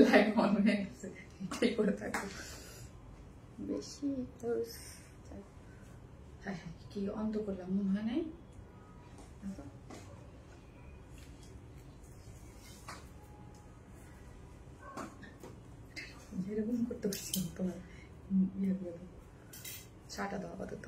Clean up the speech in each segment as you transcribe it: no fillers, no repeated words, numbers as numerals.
Live on হয়ে গেছে, এটাই করে থাকবো বেশি তো। হ্যাঁ হ্যাঁ, কি অন্ত করলাম মনে হয় নাই। এরকম করতে পারছিলাম তোমার ইয়ে করে ছাটা দাও আপাতত।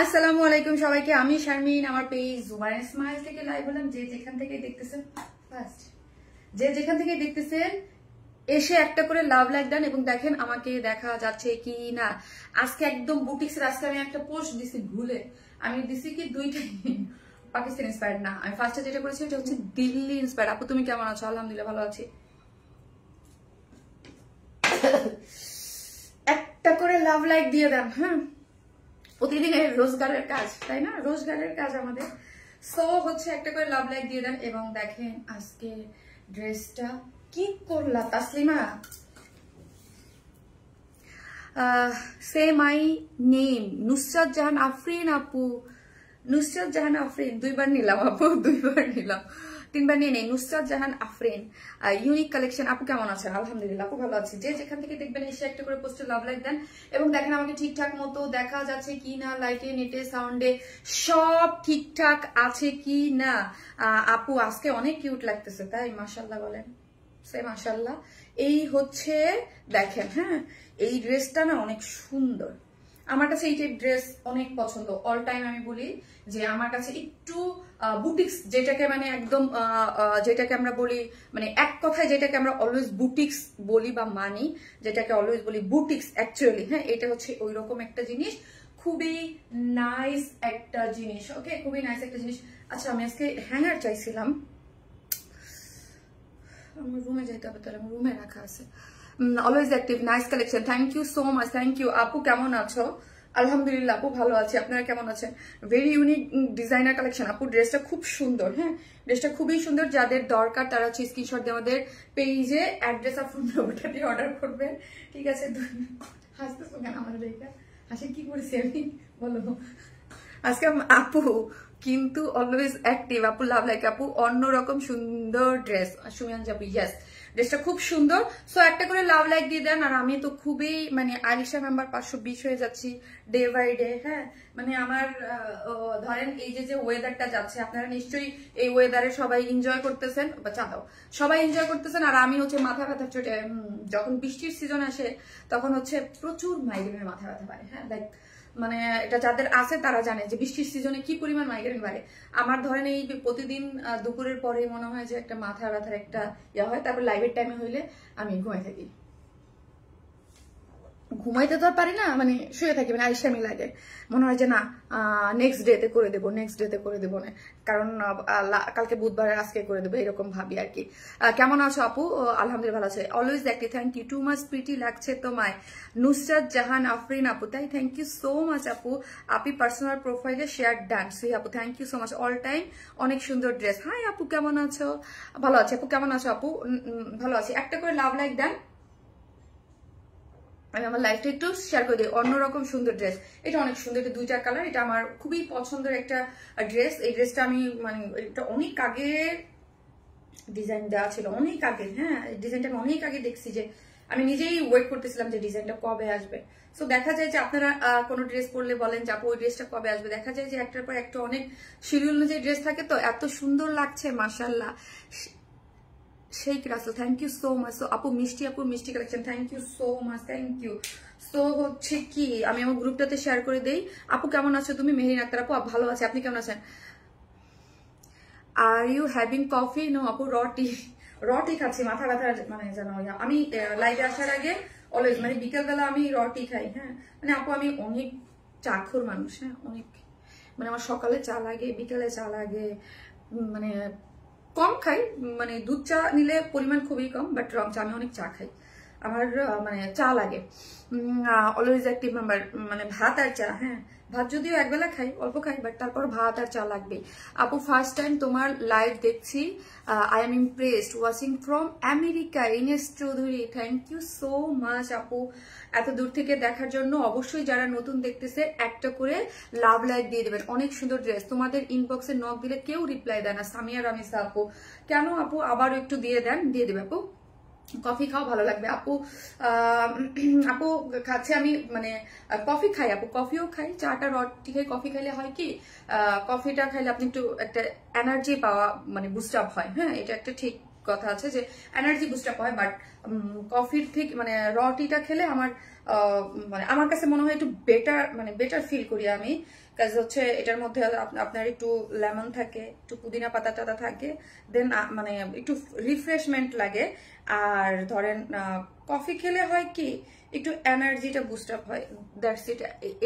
আসসালামু আলাইকুম সবাইকে, আমি শারমিন, আমার পেজ জুবাইর স্মাইল থেকে লাইভ হলাম। যে যেখান থেকে দেখতেছেন ফার্স্ট যে যেখান থেকে দেখতেছেন এসে একটা করে লাভ লাইক দেন এবং দেখেন আমাকে দেখা যাচ্ছে কি না। আজকে একদম বুটিক্সের, আজকে আমি একটা পোস্ট দিছি ভুলে, আমি দিছি কি দুইটাই পাকিস্তান ইন্সপায়ার্ড না, আমি ফার্স্টে যেটা করেছি এটা হচ্ছে দিল্লি ইন্সপায়ার্ড। আপু তুমি কেমন আছো? আলহামদুলিল্লাহ ভালো আছি। একটা করে লাভ লাইক দিয়ে দেন। হ্যাঁ, প্রতিদিনের রোজগারের কাজ, তাই না? রোজগারের কাজ আমাদের। সো হচ্ছে একটা করে লাভ লাইক দিয়ে দেন এবং দেখেন আজকে ড্রেসটা কি করলা তাসলিমা। সে মাই নেম নুসরাত জাহান আফরিন আপু। নুসরাত জাহান আফরিন দুইবার নিলাম আপু, দুইবার নিলাম, তিনবার নিয়ে নেই। Nusrat Jahan Afrin unique collection. আপু কেমন আছেন? আলহামদুলিল্লাহ আপু ভালো আছি। যে যেখান থেকে দেখবেন এসে একটা করে পোস্টে লাভ লাইক দেন এবং দেখেন আমাকে ঠিকঠাক মতো দেখা যাচ্ছে কি না, লাইটে নেটে সাউন্ডে সব ঠিকঠাক আছে কি না। আপু আজকে অনেক কিউট লাগতেছে, তাই মাশাল্লাহ বলেন। সে মাশাল্লাহ। এই হচ্ছে দেখেন, হ্যাঁ এই ড্রেসটা না অনেক সুন্দর, আমার কাছে এই টাইপ ড্রেস অনেক পছন্দ। অল টাইম আমি বলি যে আমার কাছে একটু বুটিক্স যেটাকে মানে একদম যেটাকে আমরা বলি মানে এক কথায় যেটাকে আমরা অলওয়েজ বুটিক্স বলি বা মানি, যেটাকে অলওয়েজ বলি বুটিক্স অ্যাকচুয়ালি, হ্যাঁ এটা হচ্ছে ওই রকম একটা জিনিস, খুবই নাইস একটা জিনিস। ওকে, খুবই নাইস একটা জিনিস। আচ্ছা আমি আজকে হ্যাঙ্গার চাইছিলাম, আমার রুমে যেতে হবে, তাহলে আমার রুমে রাখা আছে। Always active, nice collection, thank you so much, thank you. আপু কেমন আছো? আলহামদুলিল্লাহ আপু ভালো আছি, আপনারা কেমন আছেন? ভেরি ইউনিক ডিজাইনার কালেকশন আপু, ড্রেসটা খুব সুন্দর। হ্যাঁ ড্রেসটা খুবই সুন্দর, যাদের দরকার তারা হচ্ছে স্ক্রিনশট দিয়ে আমাদের পেজে অ্যাড্রেস আর ফোন নাম্বারটা দিয়ে অর্ডার করবেন, ঠিক আছে? হাসতেছো কেন আমাদের এটা? হাসি কি করেছি আমি বলো? আজকে আপু কিন্তু অলওয়েজ অ্যাক্টিভ আপু, লাভ লাইক আপু, অন্যরকম সুন্দর ড্রেস। সুমিয়ান যাবি, ইয়েস ড্রেসটা খুব সুন্দর। সো একটা করে লাভ লাইক দিয়ে দেন। আর আমি তো খুবই মানে আলিশা মেম্বার 520 হয়ে যাচ্ছি ডে বাই ডে। হ্যাঁ মানে আমার ধরেন এই যে ওয়েদারটা যাচ্ছে, আপনারা নিশ্চয়ই এই ওয়েদারে সবাই এনজয় করতেছেন বা চাঁদাও সবাই এনজয় করতেছেন, আর আমি হচ্ছে মাথা ব্যথা চোটে, যখন বৃষ্টির সিজন আসে তখন হচ্ছে প্রচুর মাইগ্রেনের মাথা ব্যথা পারে। হ্যাঁ লাইক মানে এটা যাদের আছে তারা জানে যে বৃষ্টির সিজনে কি পরিমাণ মাইগ্রেন বাড়ে। আমার ধরেন এই প্রতিদিন দুপুরের পরে মনে হয় যে একটা মাথা ব্যথার একটা ইয়া হয়, তারপর লাইভের টাইমে হইলে আমি ঘুমাই থাকি, ঘুমাইতে তো আর পারি না, মানে শুয়ে থাকি, মানে আইসামি লাগে, মনে হয় যে না নেক্সট ডেতে করে দেবো, নেক্সট ডেতে করে দেবো না, কারণ কালকে বুধবার আজকে করে দেবো, এরকম ভাবি আর কি। কেমন আছো আপু? আলহামদুলিল্লাহ ভালো আছে, অলওয়েজ দেখি, thank you, too much pretty লাগছে তোমায়। নুসরাত জাহান আফরিন আপু, তাই থ্যাংক ইউ সো মাচ আপু, আপনি পার্সোনাল প্রোফাইলে শেয়ার ডান। সেই আপু thank you so much, all time অনেক সুন্দর ড্রেস। হাই আপু কেমন আছো? ভালো আছি আপু, কেমন আছো আপু? ভালো আছি। একটা করে লাভ লাইক দেন, আমি আমার লাইফটা একটু শেয়ার করে দিই। অন্যরকম সুন্দর ড্রেস, এটা অনেক সুন্দর, এটা দুইটা কালার, এটা আমার খুবই পছন্দের একটা ড্রেস। এই ড্রেসটা আমি মানে এটা অনেক আগে ডিজাইন দেওয়া ছিল, অনেক আগে। হ্যাঁ ডিজাইনটা আমি অনেক আগে দেখছি, যে আমি নিজেই ওয়েট করতেছিলাম যে ডিজাইনটা কবে আসবে। সো দেখা যায় যে আপনারা কোনো ড্রেস পরলে বলেন যে আপু ওই ড্রেসটা কবে আসবে, দেখা যায় যে একটার পর একটা অনেক শিডিউল অনুযায়ী ড্রেস থাকে, তো এত সুন্দর লাগছে মাশাআল্লাহ। Sheikh Russel thank you so much. So আপু মিষ্টি আপু, মিষ্টি collection, thank you so much, thank you. So হচ্ছে কি আমি আমার গ্রুপটাতে শেয়ার করে দেই। আপু কেমন আছো তুমি? মেহেরিন আক্তার আপু ভালো আছে, আপনি কেমন আছেন? Are you having coffee? No আপু, র টি খাচ্ছি, মাথা ব্যথা মানে জানো। আমি লাইভে আসার আগে অলওয়েজ মানে বিকেলবেলা আমি র টি খাই। হ্যাঁ মানে আপু আমি অনেক চাখোর মানুষ, হ্যাঁ অনেক, মানে আমার সকালে চা লাগে, বিকালে চা লাগে, মানে কম খাই, মানে দুধ চা নিলে পরিমাণ খুবই কম, বাট রং চা আমি অনেক চা খাই। আমার মানে চা লাগে, অলওয়েজ অ্যাক্টিভ মেম্বার, মানে ভাত আর চা। হ্যাঁ, ভাত যদিও একবেলা খাই, অল্প খাই, বাট তারপর ভাত আর চা লাগবে। আপু ফার্স্ট টাইম তোমার লাইভ দেখছি, I am impressed, watching from America, Ines Chowdhury, thank you so much আপু এত দূর থেকে দেখার জন্য। অবশ্যই যারা নতুন দেখতেছে একটা করে লাভ লাইক দিয়ে দেবেন। অনেক সুন্দর ড্রেস, তোমাদের ইনবক্সে নক দিলে কেউ রিপ্লাই দেয় না। সামিয়া রামিসা আপু, কেন আপু আবারও একটু দিয়ে দেন, দিয়ে দেবে আপু। কফি খাও, ভালো লাগবে আপু। আপু খাচ্ছে, আমি মানে কফি খাই আপু, কফিও খাই, চাটা রটি খাই। কফি খাইলে হয় কি, কফিটা খাইলে আপনি একটু একটা এনার্জি পাওয়া, মানে বুস্ট আপ হয়। হ্যাঁ, এটা একটা ঠিক কথা আছে যে এনার্জি বুস্ট আপ হয়, বাট কফির থেকে মানে রটিটা খেলে আমার মানে আমার কাছে মনে হয় একটু বেটার, মানে বেটার ফিল করি আমি। কাজ হচ্ছে এটার মধ্যে আপনার একটু লেমন থাকে, একটু পুদিনা পাতা টাতা থাকে, দেন মানে একটু রিফ্রেশমেন্ট লাগে। আর ধরেন কফি খেলে হয় কি, একটু এনার্জিটা বুস্ট আপ হয়, দ্যাটস ইট।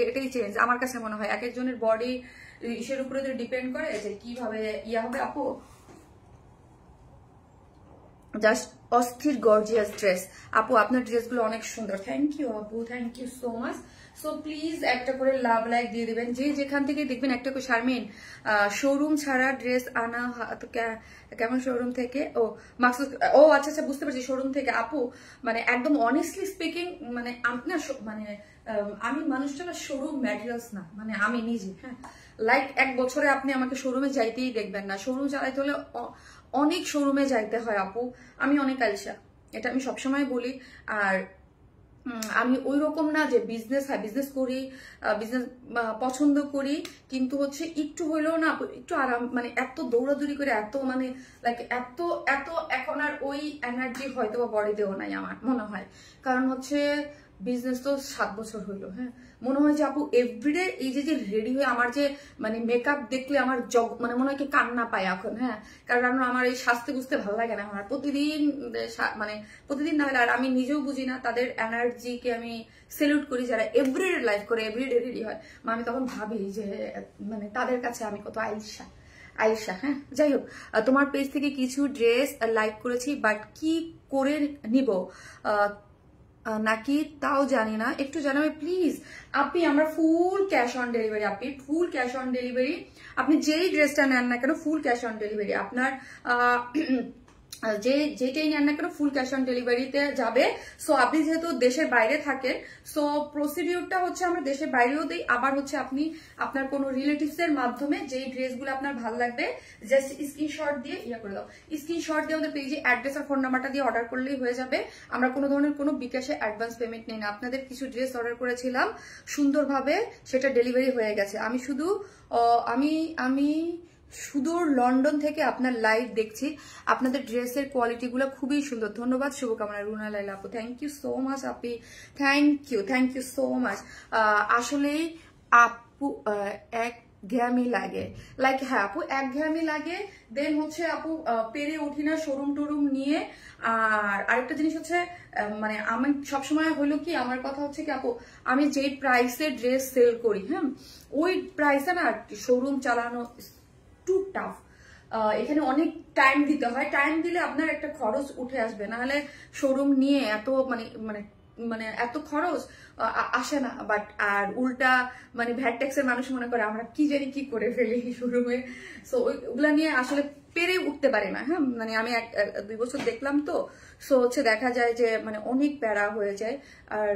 এটাই চেঞ্জ আমার কাছে মনে হয়। এক একজনের বডি ইসের উপরে ডিপেন্ড করে যে কিভাবে ইয়া হবে আপু। জাস্ট অস্থির গর্জিয়াস ড্রেস আপু, আপনার ড্রেসগুলো অনেক সুন্দর। থ্যাংক ইউ আপু, thank you so much. So please একটা করে লাভ লাইক দিয়ে দিবেন, যে যেখান থেকে দেখবেন একটা করে। শারমিন, শোরুম ছাড়া ড্রেস আনা কেমন শোরুম থেকে? ও মাকসুদ, ও আচ্ছা আচ্ছা, বুঝতে পারছি, শোরুম থেকে। আপু মানে একদম অনেস্টলি স্পিকিং, মানে আপনার মানে আমি মানুষটা না শোরুম ম্যাটেরিয়ালস না, মানে আমি নিজে। হ্যাঁ, লাইক 1 বছরে আপনি আমাকে শোরুমে যাইতেই দেখবেন না। শোরুম চালাইতে হলে অনেক শোরুমে যাইতে হয় আপু। আমি অনেক আলসা, এটা আমি সবসময় বলি। আর আমি ওই রকম না যে বিজনেস, হ্যাঁ বিজনেস করি, বিজনেস পছন্দ করি, কিন্তু হচ্ছে একটু হইলেও না একটু আরাম, মানে এত দৌড়াদৌড়ি করে এত মানে লাইক এত এত এখন আর ওই এনার্জি হয়তো বা বডিতেও নাই আমার মনে হয়। কারণ হচ্ছে বিজনেস তো 7 বছর হইলো। হ্যাঁ, মনে হয় যে আপু এভরিডে এই যে রেডি হয়ে আমার যে মানে মেকআপ দেখলে আমার মানে মনে হয় কি কান্না পায় এখন। হ্যাঁ, কারণ আমার এই সাজতে বুঝতে ভালো লাগে না আমার প্রতিদিন, মানে প্রতিদিন না হলে। আর আমি নিজেও বুঝি না তাদের এনার্জিকে আমি সেলিউট করি যারা এভরিডে লাইফ করে, এভরিডে রেডি হয়। আমি তখন ভাবি যে মানে তাদের কাছে আমি কত আইসা। হ্যাঁ, যাই হোক, তোমার পেজ থেকে কিছু ড্রেস লাইক করেছি, বাট কি করে নিব নাকি তাও জানি না, একটু জানাবে প্লিজ। আপনি আমরা ফুল ক্যাশ অন ডেলিভারি, আপনি ফুল ক্যাশ অন ডেলিভারি, আপনি যেই ড্রেসটা নেন না কেন ফুল ক্যাশ অন ডেলিভারি। আপনার যেটাই নেন না কেন ফুল ক্যাশ অন ডেলিভারিতে যাবে। সো আপনি যেহেতু দেশের বাইরে থাকেন, সো প্রসিডিউরটা হচ্ছে আমরা দেশের বাইরেও দিই। আবার হচ্ছে আপনি আপনার কোনো রিলেটিভস এর মাধ্যমে যেই ড্রেসগুলো আপনার ভালো লাগবে জাস্ট স্ক্রিনশট দিয়ে ইয়া করে দাও, স্ক্রিনশট দিয়ে আমাদের পেজে অ্যাড্রেস আর ফোন নাম্বারটা দিয়ে অর্ডার করলেই হয়ে যাবে। আমরা কোনো ধরনের কোনো বিকাশে অ্যাডভান্স পেমেন্ট নেই না। আপনাদের কিছু ড্রেস অর্ডার করেছিলাম, সুন্দরভাবে সেটা ডেলিভারি হয়ে গেছে। আমি শুধু সুদূর লন্ডন থেকে আপনার লাইভ দেখছি। আপনাদের ড্রেসের কোয়ালিটিগুলো খুবই সুন্দর। ধন্যবাদ, শুভকামনা। রুনা লাইলা আপু, থ্যাংক ইউ সো মাচ আপি, থ্যাংক ইউ সো মাচ। আসলেই আপু একঘেয়ামি লাগে, লাইক হ্যাঁ আপু একঘেয়ামি লাগে। দেন হচ্ছে আপু পেরে উঠি না শোরুম টোরুম নিয়ে। আর আরেকটা জিনিস হচ্ছে মানে আমি সবসময় হলো কি, আমার কথা হচ্ছে কি আপু, আমি যেই প্রাইসে ড্রেস সেল করি, হ্যাঁ ওই প্রাইসে না শোরুম চালানো টু টাফ। এখানে অনেক টাইম দিতে হয়, টাইম দিলে আপনার একটা খরচ উঠে আসবে, নাহলে শোরুম নিয়ে এত মানে মানে মানে এত খরচ আসে না। বাট আর উল্টা মানে ভ্যাট ট্যাক্সের মানুষ মনে করে আমরা কি জানি কি করে ফেলি শোরুমে। সো ওইগুলা নিয়ে আসলে পেরে উঠতে পারে না। হ্যাঁ, মানে আমি 2 বছর দেখলাম তো, সো হচ্ছে দেখা যায় যে মানে অনেক প্যারা হয়ে যায়। আর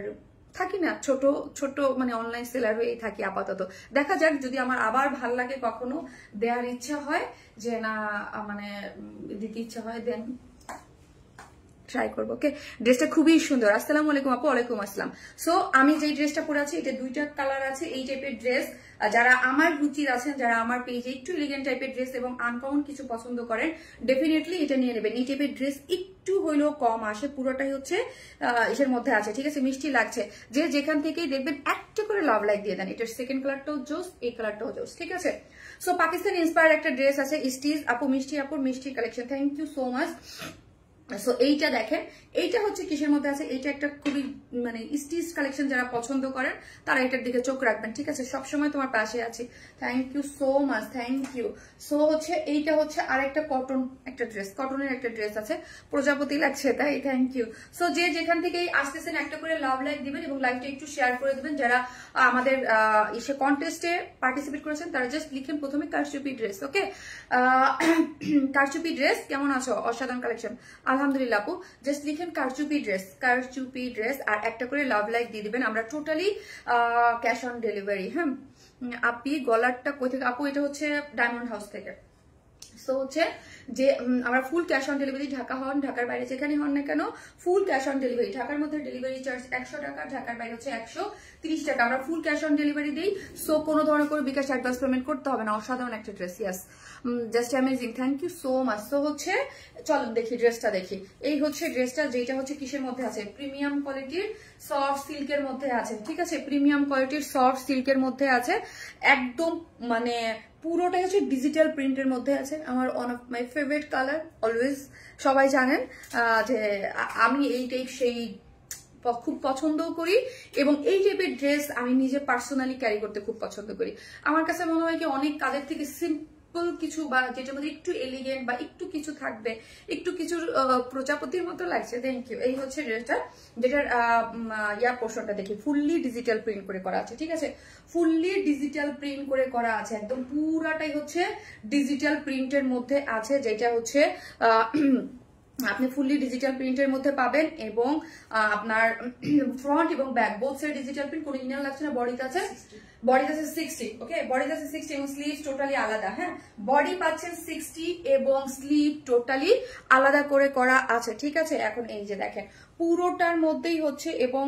থাকি না ছোট ছোট মানে অনলাইন সেলার হয়েই থাকি আপাতত। দেখা যাক, যদি আমার আবার ভাল লাগে কখনো দেওয়ার ইচ্ছা হয়, যে না মানে দিতে ইচ্ছা হয়, দেন ট্রাই করবো। ওকে, ড্রেসটা খুবই সুন্দর। আসসালামু আলাইকুম আপু। ওয়ালাইকুম আসসালাম। সো আমি যে ড্রেসটা পরে আছি এটা 2টা কালার আছে। এই টাইপের ড্রেস যারা আমার রুচির আছেন, যারা আমার পেজে একটু এলিগেন্ট টাইপের ড্রেস এবং আনকমন কিছু পছন্দ করেন, ডেফিনেটলি এটা নিয়ে নেবেন। এই টাইপের ড্রেস একটু হইলেও কম আসে, পুরোটাই হচ্ছে এর মধ্যে আছে, ঠিক আছে, মিষ্টি লাগছে। যে যেখান থেকেই দেখবেন একটা করে লাভ লাইক দিয়ে দেন। এটার সেকেন্ড কালারটাও জোস, এই কালারটাও জোস, ঠিক আছে। সো পাকিস্তান ইন্সপায়ার একটা ড্রেস আছে, স্টিজ আপু, মিষ্টি আপুর মিষ্টি collection, thank you so much. So এইটা দেখেন, এইটা হচ্ছে কিসের মধ্যে আছে, এইটা একটা খুবই মানে স্টিচ কালেকশন, যারা পছন্দ করেন তারা এটার দিকে চোখ রাখবেন, ঠিক আছে? সবসময় তোমার পাশে আছি, thank you so much, thank you. So হচ্ছে এইটা হচ্ছে আর একটা কটন একটা ড্রেস, কটনের একটা ড্রেস আছে, প্রজাপতি লাগছে তাই, থ্যাংক ইউ। সো যে যেখান থেকেই আসতেছেন একটা করে লাভ লাইক দিবেন এবং লাইভটা একটু শেয়ার করে দিবেন। যারা আমাদের ইসে কন্টেস্টে পার্টিসিপেট করেছেন তারা জাস্ট লিখেন প্রথমে কারচুপি ড্রেস, ওকে? কারচুপি ড্রেস কেমন আছো, অসাধারণ কালেকশন, আলহামদুলিল্লাহ আপু। জাস্ট লিখেন কারচুপি ড্রেস, কারচুপি ড্রেস, আর একটা করে লাভ লাইক দিয়ে দিবেন। আমরা টোটালি ক্যাশ অন ডেলিভারি। হ্যাঁ আপনি গলারটা কই থেকে আপু? এটা হচ্ছে ডায়মন্ড হাউস থেকে। সো হচ্ছে যে আমরা full cash on delivery, Dhaka হন ঢাকার বাইরে যেখানে হন না কেন ফুল ক্যাশ অন ডেলিভারি। ঢাকার মধ্যে ডেলিভারি চার্জ 100 টাকা, ঢাকার বাইরে হচ্ছে 130 টাকা। আমরা ফুল ক্যাশ অন ডেলিভারি দিই। সো কোনো ধরনের করে বিকাশ অ্যাডভান্স পেমেন্ট করতে হবে না। অসাধারণ একটা dress, yes, just amazing, thank you so much. So হচ্ছে চলুন দেখি ড্রেসটা দেখি। এই হচ্ছে ড্রেসটা, যেটা হচ্ছে কিসের মধ্যে আছে, প্রিমিয়াম কোয়ালিটির সফট সিল্কের মধ্যে আছে, ঠিক আছে? প্রিমিয়াম কোয়ালিটির সফট সিল্কের মধ্যে আছে, একদম মানে পুরোটাই হচ্ছে ডিজিটাল প্রিন্টের মধ্যে আছে। আমার one of my favourite colour, always সবাই জানেন যে আমি এই টাইপ সেই খুব পছন্দও করি এবং এই টাইপের ড্রেস আমি নিজে পার্সোনালি ক্যারি করতে খুব পছন্দ করি। আমার কাছে মনে হয় কি অনেক কাজের থেকে সিম্পল কিছু বা যেটার মধ্যে একটু এলিগেন্ট বা একটু কিছু থাকবে, একটু কিছুর প্রজাপতির মতো লাগছে, থ্যাংক ইউ। এই হচ্ছে ড্রেসটা, যেটার ইয়ার পোর্শনটা দেখি ফুললি ডিজিটাল প্রিন্ট করে করা আছে, ঠিক আছে? ফুললি ডিজিটাল প্রিন্ট করে করা আছে, একদম পুরাটাই হচ্ছে ডিজিটাল প্রিন্টের মধ্যে আছে, যেটা হচ্ছে আপনি ফুললি ডিজিটাল প্রিন্টের মধ্যে পাবেন এবং আপনার ফ্রন্ট এবং back both side digital print, কোনো ইনার লাগছে না। বডিতে আছে 60, ওকে? বডিতে আছে 60 এবং স্লিভ টোটালি আলাদা। হ্যাঁ বডি পাচ্ছেন 60 এবং স্লিভ টোটালি আলাদা করে করা আছে, ঠিক আছে? এখন এই যে দেখেন পুরোটার মধ্যেই হচ্ছে এবং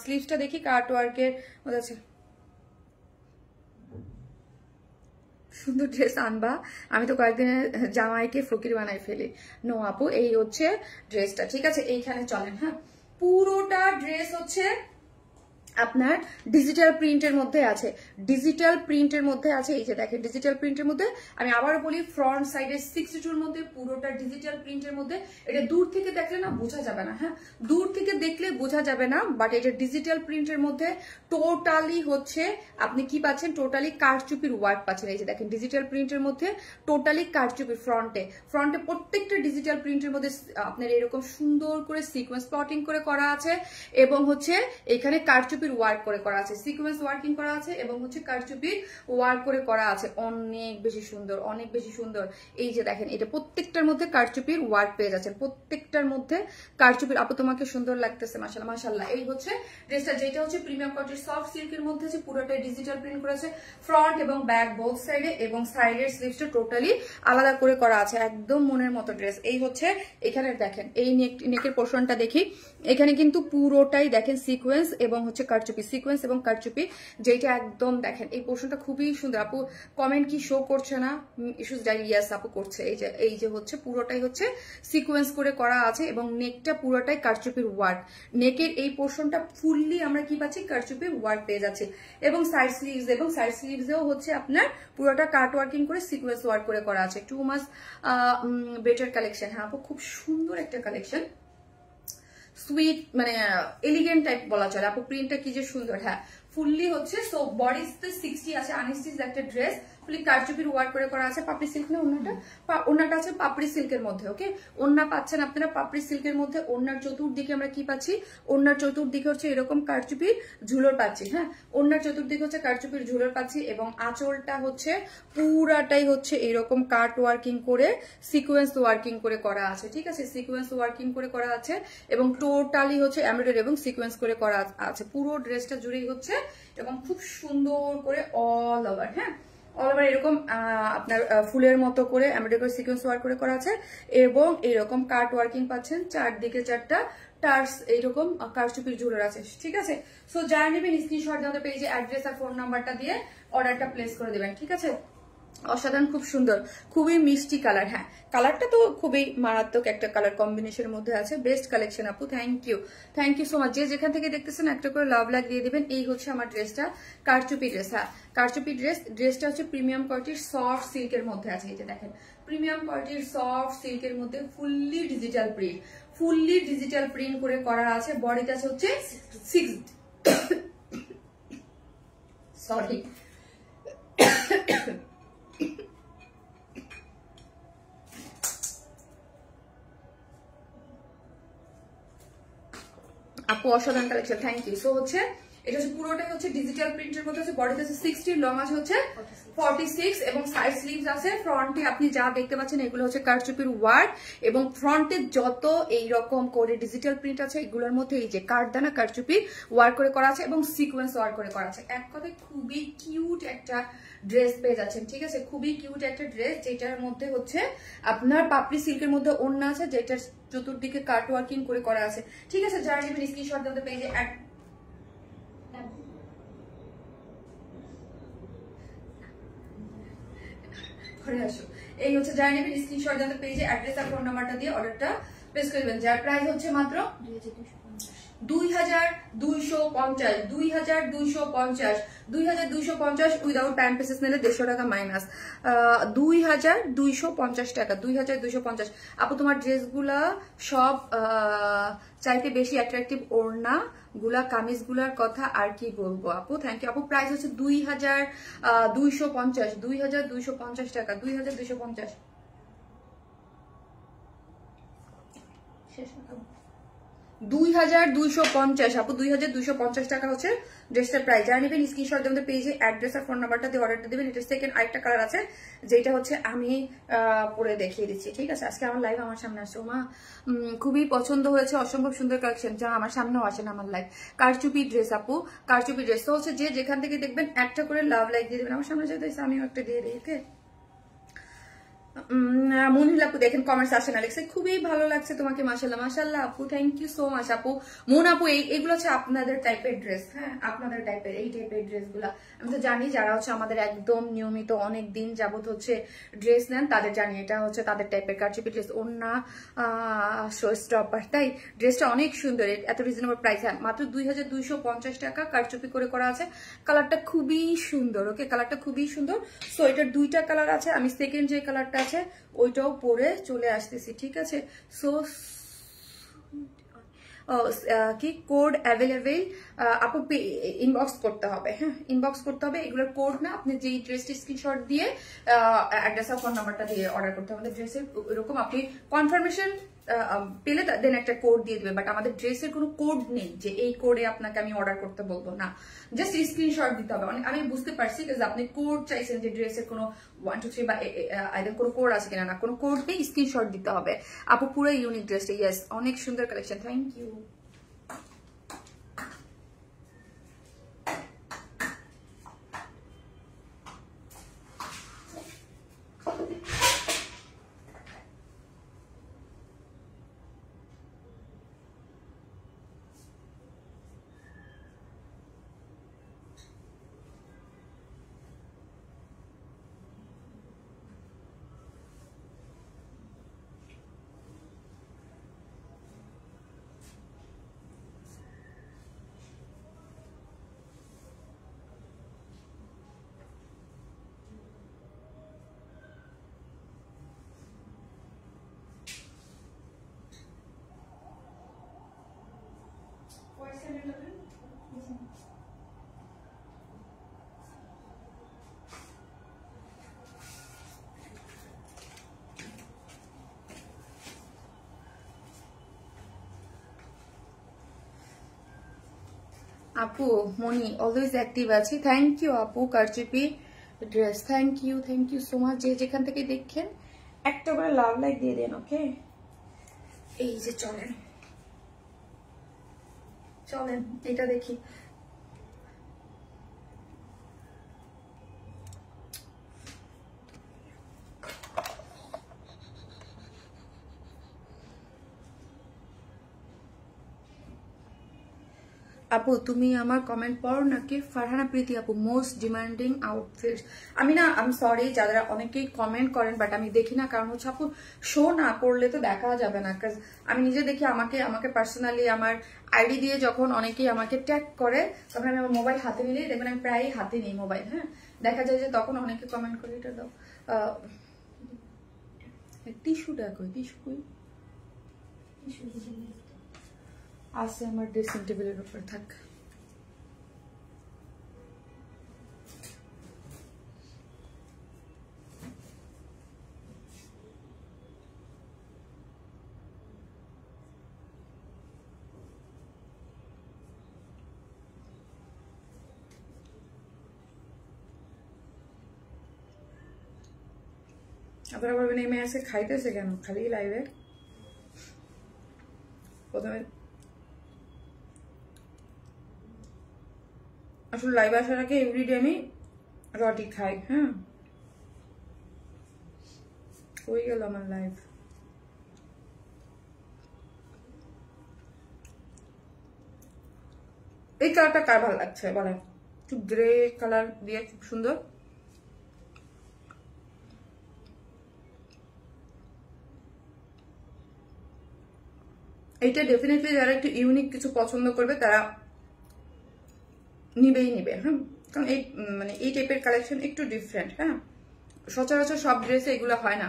স্লিভসটা দেখি কাট ওয়ার্কের মধ্যে আছে। সুন্দর ড্রেস আনবা, আমি তো কয়েকদিনে জামাইকে ফকির বানাই ফেলি। নো আপু, এই হচ্ছে ড্রেসটা, ঠিক আছে? এইখানে চলেন। হ্যাঁ পুরোটা ড্রেস হচ্ছে আপনার ডিজিটাল প্রিন্টের মধ্যে আছে, ডিজিটাল প্রিন্টের মধ্যে আছে। এই যে দেখেন ডিজিটাল প্রিন্টের মধ্যে, আমি আবার বলি ফ্রন্ট সাইডে 62 মধ্যে পুরোটা ডিজিটাল প্রিন্টের মধ্যে। এটা দূর থেকে দেখলে না বোঝা যাবে না, হ্যাঁ দূর থেকে দেখলে বোঝা যাবে না, বাট এটা ডিজিটাল প্রিন্টের মধ্যে টোটালি হচ্ছে আপনি কি পাচ্ছেন, টোটালি কারচুপির ওয়ার্ক পাচ্ছেন। এই যে দেখেন ডিজিটাল প্রিন্টের মধ্যে টোটালি কারচুপি, ফ্রন্টে প্রত্যেকটা ডিজিটাল প্রিন্টের মধ্যে আপনার এরকম সুন্দর করে সিকোয়েন্স প্লটিং করে করা আছে এবং হচ্ছে এখানে কারচুপি ওয়ার্ক করে করা আছে, সিকোয়েন্স ওয়ার্কিং করা আছে এবং হচ্ছে কারচুপি ওয়ার্ক করে করা আছে। অনেক বেশি সুন্দর, অনেক বেশি সুন্দর। এই যে দেখেন এটা প্রত্যেকটার মধ্যে কারচুপির ওয়ার্ক পেয়ে যাচ্ছেন, প্রত্যেকটার মধ্যে কারচুপির। আপু তোমাকে সুন্দর লাগতেছে, মাশাআল্লাহ মাশাআল্লাহ। এই হচ্ছে ড্রেসটা, যেটা হচ্ছে প্রিমিয়াম কোয়ালিটির সফট সিল্কের মধ্যে আছে, পুরোটাই ডিজিটাল প্রিন্ট করেছে ফ্রন্ট এবং ব্যাক বোথ সাইডে এবং সাইডের স্লিভসটা টোটালি আলাদা করে করা আছে, একদম মনের মতো ড্রেস। এই হচ্ছে এখানে দেখেন এই নেকের পোর্শনটা দেখি, এখানে কিন্তু পুরোটাই দেখেন সিকোয়েন্স এবং হচ্ছে কারচুপি, সিকোয়েন্স এবং কারচুপি, যেটা একদম দেখেন এই পোর্শনটা খুবই সুন্দর। আপু কমেন্ট কি শো করছে না? ইস্যুস যাই, ইয়াস আপু করছে। এই যে হচ্ছে পুরোটাই হচ্ছে সিকোয়েন্স করে করা আছে এবং নেকটা পুরোটাই কারচুপির ওয়ার্ক। নেকের এই পোর্শনটা ফুললি আমরা কি পাচ্ছি, কারচুপির ওয়ার্ক পেয়ে যাচ্ছি এবং সাইড স্লিভসেও হচ্ছে আপনার পুরোটা কাট ওয়ার্কিং করে সিকোয়েন্স ওয়ার্ক করে করা আছে। টু মাস বেটার কালেকশন। হ্যাঁ আপু খুব সুন্দর একটা কালেকশন, সুইট মানে এলিগেন্ট টাইপ বলা চলে। আপু প্রিন্টটা কি যে সুন্দর। হ্যাঁ ফুললি হচ্ছে সো বডিতে 60 আছে, আনস্টিচ একটা ড্রেস, ফুললি কারচুপির ওয়ার্ক করে করা আছে। পাপড়ি সিল্ক না ওন্নাটা আছে পাপড়ি সিল্কের মধ্যে, ওকে? ওন্না পাচ্ছেন আপনারা পাপড়ি সিল্কের মধ্যে। ওন্নার চতুর্দিকে আমরা কি পাচ্ছি, ওন্নার চতুর্দিকে হচ্ছে এরকম কারচুপির ঝুলোর পাচ্ছি। হ্যাঁ ওন্নার চতুর্দিকে হচ্ছে কারচুপির ঝুলোর পাচ্ছি এবং আঁচলটা হচ্ছে পুরাটাই হচ্ছে এরকম কাট ওয়ার্কিং করে সিকোয়েন্স ওয়ার্কিং করে করা আছে, ঠিক আছে? সিকোয়েন্স ওয়ার্কিং করে করা আছে এবং টোটালি হচ্ছে এমব্রয়ডারি এবং সিকোয়েন্স করে করা আছে পুরো ড্রেসটা জুড়েই হচ্ছে এবং খুব সুন্দর করে অল ওভার। হ্যাঁ অল ওভার এরকম আপনার ফুলের মতো করে এমব্রয়ডারি করে সিকোয়েন্স ওয়ার্ক করে করা আছে এবং এরকম কাট ওয়ার্কিং পাচ্ছেন, চারদিকে চারটা টার্স এইরকম কারচুপির ঝুলোর আছে, ঠিক আছে? সো যারা নেবেন স্ক্রিনশট দিয়ে পেজে অ্যাড্রেস আর ফোন নাম্বারটা দিয়ে অর্ডারটা প্লেস করে দেবেন, ঠিক আছে? অসাধারণ, খুব সুন্দর, খুবই মিষ্টি কালার। হ্যাঁ, কালারটা তো খুবই মারাত্মক একটা কালার কম্বিনেশনের মধ্যে আছে। বেস্ট কালেকশন আপু, থ্যাংক ইউ সো মাচ। যে যেখান থেকে দেখতেছেন একটা করে লাভ লাইক দিয়ে দিবেন। এই হচ্ছে আমার ড্রেসটা, কারচুপি ড্রেস। হ্যাঁ, কারচুপি ড্রেসটা হচ্ছে প্রিমিয়াম কোয়ালিটির সফট সিল্কের মধ্যে আছে। এই যে দেখেন, প্রিমিয়াম কোয়ালিটির সফট সিল্কের মধ্যে ফুললি ডিজিটাল প্রিন্ট করে করা আছে। বডিতে আছে হচ্ছে 6 সরি আপু, অসাধারণ কালেকশন, থ্যাংক ইউ। সো হচ্ছে এটা হচ্ছে পুরোটাই হচ্ছে ডিজিটাল প্রিন্টের মধ্যে আছে। বডিতে আছে 60, লং আছে হচ্ছে 46 এবং সাইড স্লিভস আছে। ফ্রন্টে আপনি যা দেখতে পাচ্ছেন এগুলো হচ্ছে কারচুপির ওয়ার্ক, এবং ফ্রন্টে যত এইরকম করে ডিজিটাল প্রিন্ট আছে এগুলোর মধ্যে এই যে কারদানা কারচুপি ওয়ার্ক করে করা আছে এবং সিকোয়েন্স ওয়ার্ক করে করা আছে। এক কথায় খুবই কিউট একটা ড্রেস পেয়ে যাচ্ছেন, ঠিক আছে? খুবই কিউট একটা ড্রেস, যেটার মধ্যে হচ্ছে আপনার পাপড়ি সিল্কের মধ্যে ওড়না আছে, যেটার চতুর্দিকে কাট ওয়ার্কিং করে করা আছে, ঠিক আছে? যারা নেবেন স্ক্রিনশট দিতে পেজে ঘরে আসো। এই হচ্ছে যারা নেবেন স্ক্রিনশট দিতে পেজে অ্যাড্রেস আর ফোন নাম্বারটা দিয়ে অর্ডারটা প্লেস করে দেবেন। যার প্রাইস হচ্ছে মাত্র 2250 উইদাউট প্যান্ট পিসেস নিলে 150 টাকা মাইনাস, 2250 টাকা, 2250। আপু তোমার ড্রেসগুলা সব চাইতে বেশি অ্যাট্রাকটিভ, ওড়না গুলা কামিজ গুলার কথা আর কি বলবো আপু। থ্যাংক ইউ আপু। প্রাইস হচ্ছে 2250 টাকা, 2250 শেষ 2250 আপু, 2250 টাকা হচ্ছে ড্রেসটার প্রাইস। যারা নেবেন স্ক্রিনশট দেবেন পেজে অ্যাড্রেস আর ফোন নাম্বারটা দিয়ে অর্ডারটা দেবেন। এটা সেকেন্ড আরেকটা কালার আছে, যেটা হচ্ছে আমি পরে দেখিয়ে দিচ্ছি, ঠিক আছে? আজকে আমার লাইভ আমার সামনে আসছে, মা খুবই পছন্দ হয়েছে, অসম্ভব সুন্দর কালেকশন, যা আমার সামনেও আসে না আমার লাইভ। কারচুপি ড্রেস আপু, কারচুপি ড্রেস। তো হচ্ছে যে যেখান থেকে দেখবেন একটা করে লাভ লাইক দিয়ে দেবেন। আমার সামনে যেতে আমিও একটা দিয়ে দিই, ওকে? মনিল আপু দেখেন কমেন্টস আসে না, লেখছে খুবই ভালো লাগছে তোমাকে, মাশাআল্লাহ মাশাআল্লাহ আপু, থ্যাংক ইউ সো মাচ আপু। মন আপু, এইগুলো হচ্ছে আপনাদের টাইপের ড্রেস, হ্যাঁ আপনাদের টাইপের এই টাইপের ড্রেসগুলা আমি তো জানি, যারা হচ্ছে আমাদের একদম নিয়মিত অনেক দিন যাবত হচ্ছে ড্রেস নেন তাদের জানি এটা হচ্ছে তাদের টাইপের কারচুপি ড্রেস। ওন্না শো স্টপার, তাই ড্রেসটা অনেক সুন্দর, এত রিজনেবল প্রাইস। হ্যাঁ, মাত্র 2250 টাকা, কারচুপি করে করা আছে। কালারটা খুবই সুন্দর, ওকে? কালারটা খুবই সুন্দর। সো এটার দুইটা কালার আছে, আমি সেকেন্ড যে কালারটা আছে ওইটাও পরে চলে আসতেছি, ঠিক আছে? সো কি কোড অ্যাভেলেবেল আপু, ইনবক্স করতে হবে, হ্যাঁ ইনবক্স করতে হবে। এগুলোর কোড না, আপনি যেই ড্রেসটি স্ক্রিনশট দিয়ে অ্যাড্রেস আর ফোন নাম্বারটা দিয়ে অর্ডার করতে হবে। ড্রেসের এরকম আপনি কনফার্মেশন পেলে দেন একটা কোড দিয়ে দেবে, বাট আমাদের ড্রেসের কোনো কোড নেই যে এই কোডে আপনাকে আমি অর্ডার করতে বলবো না, জাস্ট স্ক্রিনশট দিতে হবে। আমি বুঝতে পারছি যে আপনি কোড চাইছেন, যে ড্রেসের কোনো 1 2 3 বা কোনো কোড আছে কিনা, না কোনো কোড নেই, স্ক্রিনশট দিতে হবে আপু। পুরো ইউনিক ড্রেসটা, ইয়েস অনেক সুন্দর কালেকশন, থ্যাংক ইউ। আপু মনি অলওয়েজ অ্যাক্টিভ আছি, থ্যাংক ইউ আপু। কারচুপি dress, thank you so much. যে যেখান থেকে দেখেন একটা করে লাভ লাইক দিয়ে দেন, ওকে? এই যে চলেন চলেন এটা দেখি। আপু তুমি আমার কমেন্ট পড়ো নাকি? ফারহানা প্রীতি আপু, মোস্ট ডিমান্ডিং আউটফিট। আমি সরি যারা অনেকেই কমেন্ট করেন, বাট আমি দেখি না, কারণ হচ্ছে আপু শো না করলে তো দেখা যাবে না। কাজ আমি নিজে দেখি, আমাকে পার্সোনালি আমার আইডি দিয়ে যখন অনেকেই আমাকে ট্যাগ করে, তখন আমি আমার মোবাইল হাতে নিলেই দেখবেন আমি প্রায়ই হাতে নিই মোবাইল। হ্যাঁ, দেখা যায় যে তখন অনেকে কমেন্ট করে এটা দাও, টিস্যুটা কই, টিস্যু কই আছে আমার ড্রেসিং টেবিলের উপর, থাক। আপনারা বলবেন এই মেয়ে আজকে খাইতেছে কেন খালি লাইভে? প্রথমে আসলে লাইভ আসার আগে এভরিডে আমি রুটি খাই। হ্যাঁ, হয়ে গেল আমার লাইভ। এই কালারটা কার ভালো লাগছে বলেন? একটু গ্রে কালার দিয়ে খুব সুন্দর। এইটা ডেফিনেটলি যারা একটু ইউনিক কিছু পছন্দ করবে তারা নিবেই নিবে। হ্যাঁ, কারণ এই মানে এই টাইপের কালেকশন একটু ডিফারেন্ট। হ্যাঁ, সচরাচর সব ড্রেসে এগুলো হয় না।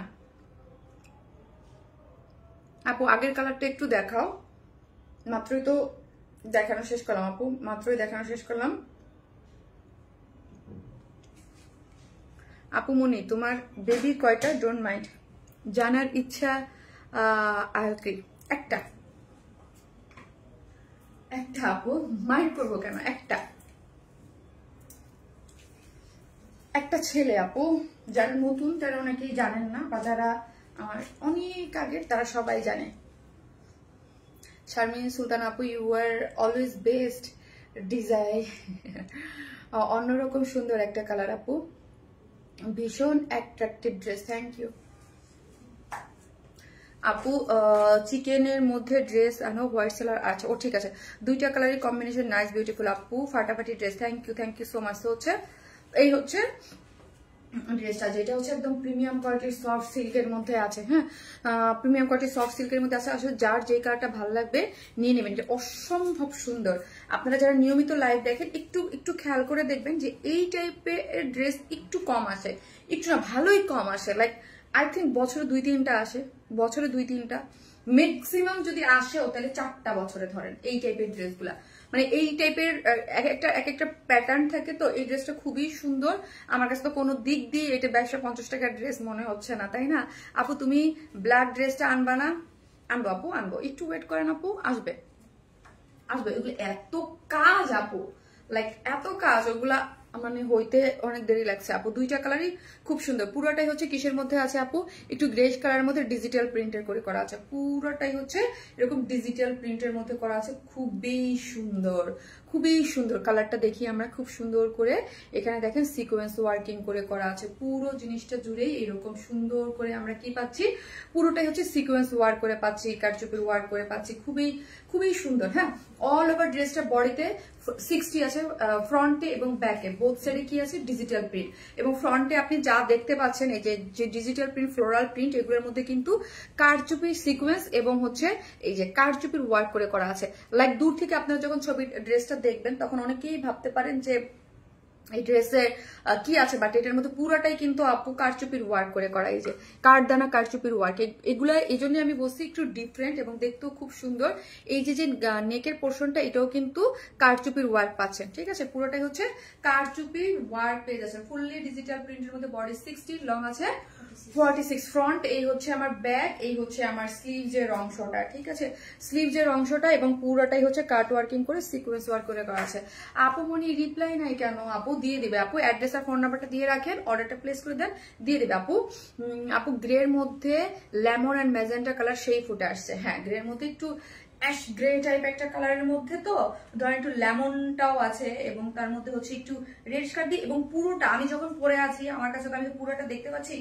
আপু আগের কালারটা একটু দেখাও। মাত্রই তো দেখানো শেষ করলাম আপু, মাত্রই দেখানো শেষ করলাম। আপু মনি তোমার বেবি কয়টা? ডোন্ট মাইন্ড জানার ইচ্ছা আলকি একটা একটা আপু, মাইন্ড করবো কেন? একটা ছেলে আপু। যারা নতুন তারা অনেকেই জানেন না, বা যারা আমার অনেক আগের তারা সবাই জানে। শারমিন সুলতান আপু, you are always best design. অন্যরকম সুন্দর একটা কালার আপু, ভীষণ অ্যাট্রাকটিভ ড্রেস, থ্যাংক ইউ আপু। চিকেনের মধ্যে ড্রেস আনো, হোয়াইট সেলার আছে। ও ঠিক আছে, দুইটা কালারই কম্বিনেশন নাইস বিউটিফুল আপু, ফাটাফাটি dress, thank you so much. হচ্ছে এই হচ্ছে ড্রেসটা, যেটা হচ্ছে একদম প্রিমিয়াম কোয়ালিটির সফট সিল্কের মধ্যে আছে। হ্যাঁ, প্রিমিয়াম কোয়ালিটির সফট সিল্কের মধ্যে আছে। আসলে যার যেই কালারটা ভালো লাগবে নিয়ে নেবেন, এটা অসম্ভব সুন্দর। আপনারা যারা নিয়মিত লাইভ দেখেন একটু খেয়াল করে দেখবেন যে এই টাইপের ড্রেস একটু কম আসে, একটু না ভালোই কম আসে। লাইক আই থিঙ্ক বছরে 2-3টা আসে, বছরে 2-3টা ম্যাক্সিমাম। যদি আসেও তাহলে 4টা বছরে ধরেন এই টাইপের ড্রেসগুলা। মানে এই টাইপের এক একটা প্যাটার্ন থাকে। তো এই ড্রেসটা খুবই সুন্দর। আমার কাছে তো কোনো দিক দিয়ে এটা 250 টাকার ড্রেস মনে হচ্ছে না, তাই না আপু? তুমি ব্ল্যাক ড্রেসটা আনবা না? আনবো আপু, আনবো, একটু ওয়েট করেন আপু, আসবে। এগুলো এত কাজ আপু, লাইক এত কাজ, ওগুলা মানে হইতে অনেক দেরি লাগছে আপু। দুইটা কালারই খুব সুন্দর। পুরোটাই হচ্ছে কিসের মধ্যে আছে আপু? একটু গ্রেস কালারের মধ্যে ডিজিটাল প্রিন্টের করে করা আছে। পুরোটাই হচ্ছে এরকম ডিজিটাল প্রিন্টের মধ্যে করা আছে, খুবই সুন্দর, খুবই সুন্দর। কালারটা দেখি আমরা খুব সুন্দর করে। এখানে দেখেন সিকোয়েন্স ওয়ার্কিং করে করা আছে। পুরো জিনিসটা জুড়েই এরকম সুন্দর করে আমরা কি পাচ্ছি? পুরোটাই হচ্ছে সিকোয়েন্স ওয়ার্ক করে পাচ্ছি, কারচুপির ওয়ার্ক করে পাচ্ছি, খুবই খুবই সুন্দর। হ্যাঁ, অল ওভার ড্রেসটা বডিতে 60 আছে, ফ্রন্টে এবং ব্যাকে বোথ সাইডে কি আছে? Digital print. এবং ফ্রন্টে আপনি যা দেখতে পাচ্ছেন এই যে ডিজিটাল প্রিন্ট, ফ্লোরাল প্রিন্ট, এগুলোর মধ্যে কিন্তু কারচুপির সিকোয়েন্স এবং হচ্ছে এই যে কারচুপির ওয়ার্ক করে করা আছে। লাইক দূর থেকে আপনারা যখন ছবি ড্রেসটা দেখবেন তখন অনেকেই ভাবতে পারেন যে এই ড্রেসে কি আছে, বাট এটার মধ্যে পুরাটাই কিন্তু আপু কারচুপির ওয়ার্ক করে করা। এই যে কারদানা কারচুপির ওয়ার্ক, এগুলা এই জন্য আমি বলছি একটু ডিফারেন্ট এবং দেখতেও খুব সুন্দর। এই যে নেকের পোর্শনটা এটাও কিন্তু কারচুপির ওয়ার্ক পাচ্ছেন। ঠিক আছে, পুরোটাই হচ্ছে কারচুপির ওয়ার্ক পেয়ে যাচ্ছে। ফুললি ডিজিটাল প্রিন্টের মধ্যে বডি 60, লং আছে 46, ফ্রন্ট। এই হচ্ছে আমার ব্যাক, এই হচ্ছে আমার স্লিভজের অংশটা। ঠিক আছে, স্লিভজের অংশটা এবং পুরোটাই হচ্ছে কাট ওয়ার্কিং করে সিকোয়েন্স ওয়ার্ক করে করা আছে। আপু মনি রিপ্লাই নাই কেন? আপু দিয়ে দিবে আপু, অ্যাড্রেস আর ফোন নাম্বারটা দিয়ে রাখেন, অর্ডারটা প্লেস করে দেন, দিয়ে দেবে আপু। আপু গ্রের মধ্যে লেমন অ্যান্ড ম্যাজেন্টা কালার সেই ফুটে আসছে। হ্যাঁ, গ্রের মধ্যে একটু অ্যাশ গ্রে টাইপ একটা কালারের মধ্যে, তো ধরেন একটু লেমনটাও আছে এবং তার মধ্যে হচ্ছে একটু রেড কাট দিয়ে। এবং পুরোটা আমি যখন পরে আছি আমার কাছে তো আমি পুরোটা দেখতে পাচ্ছি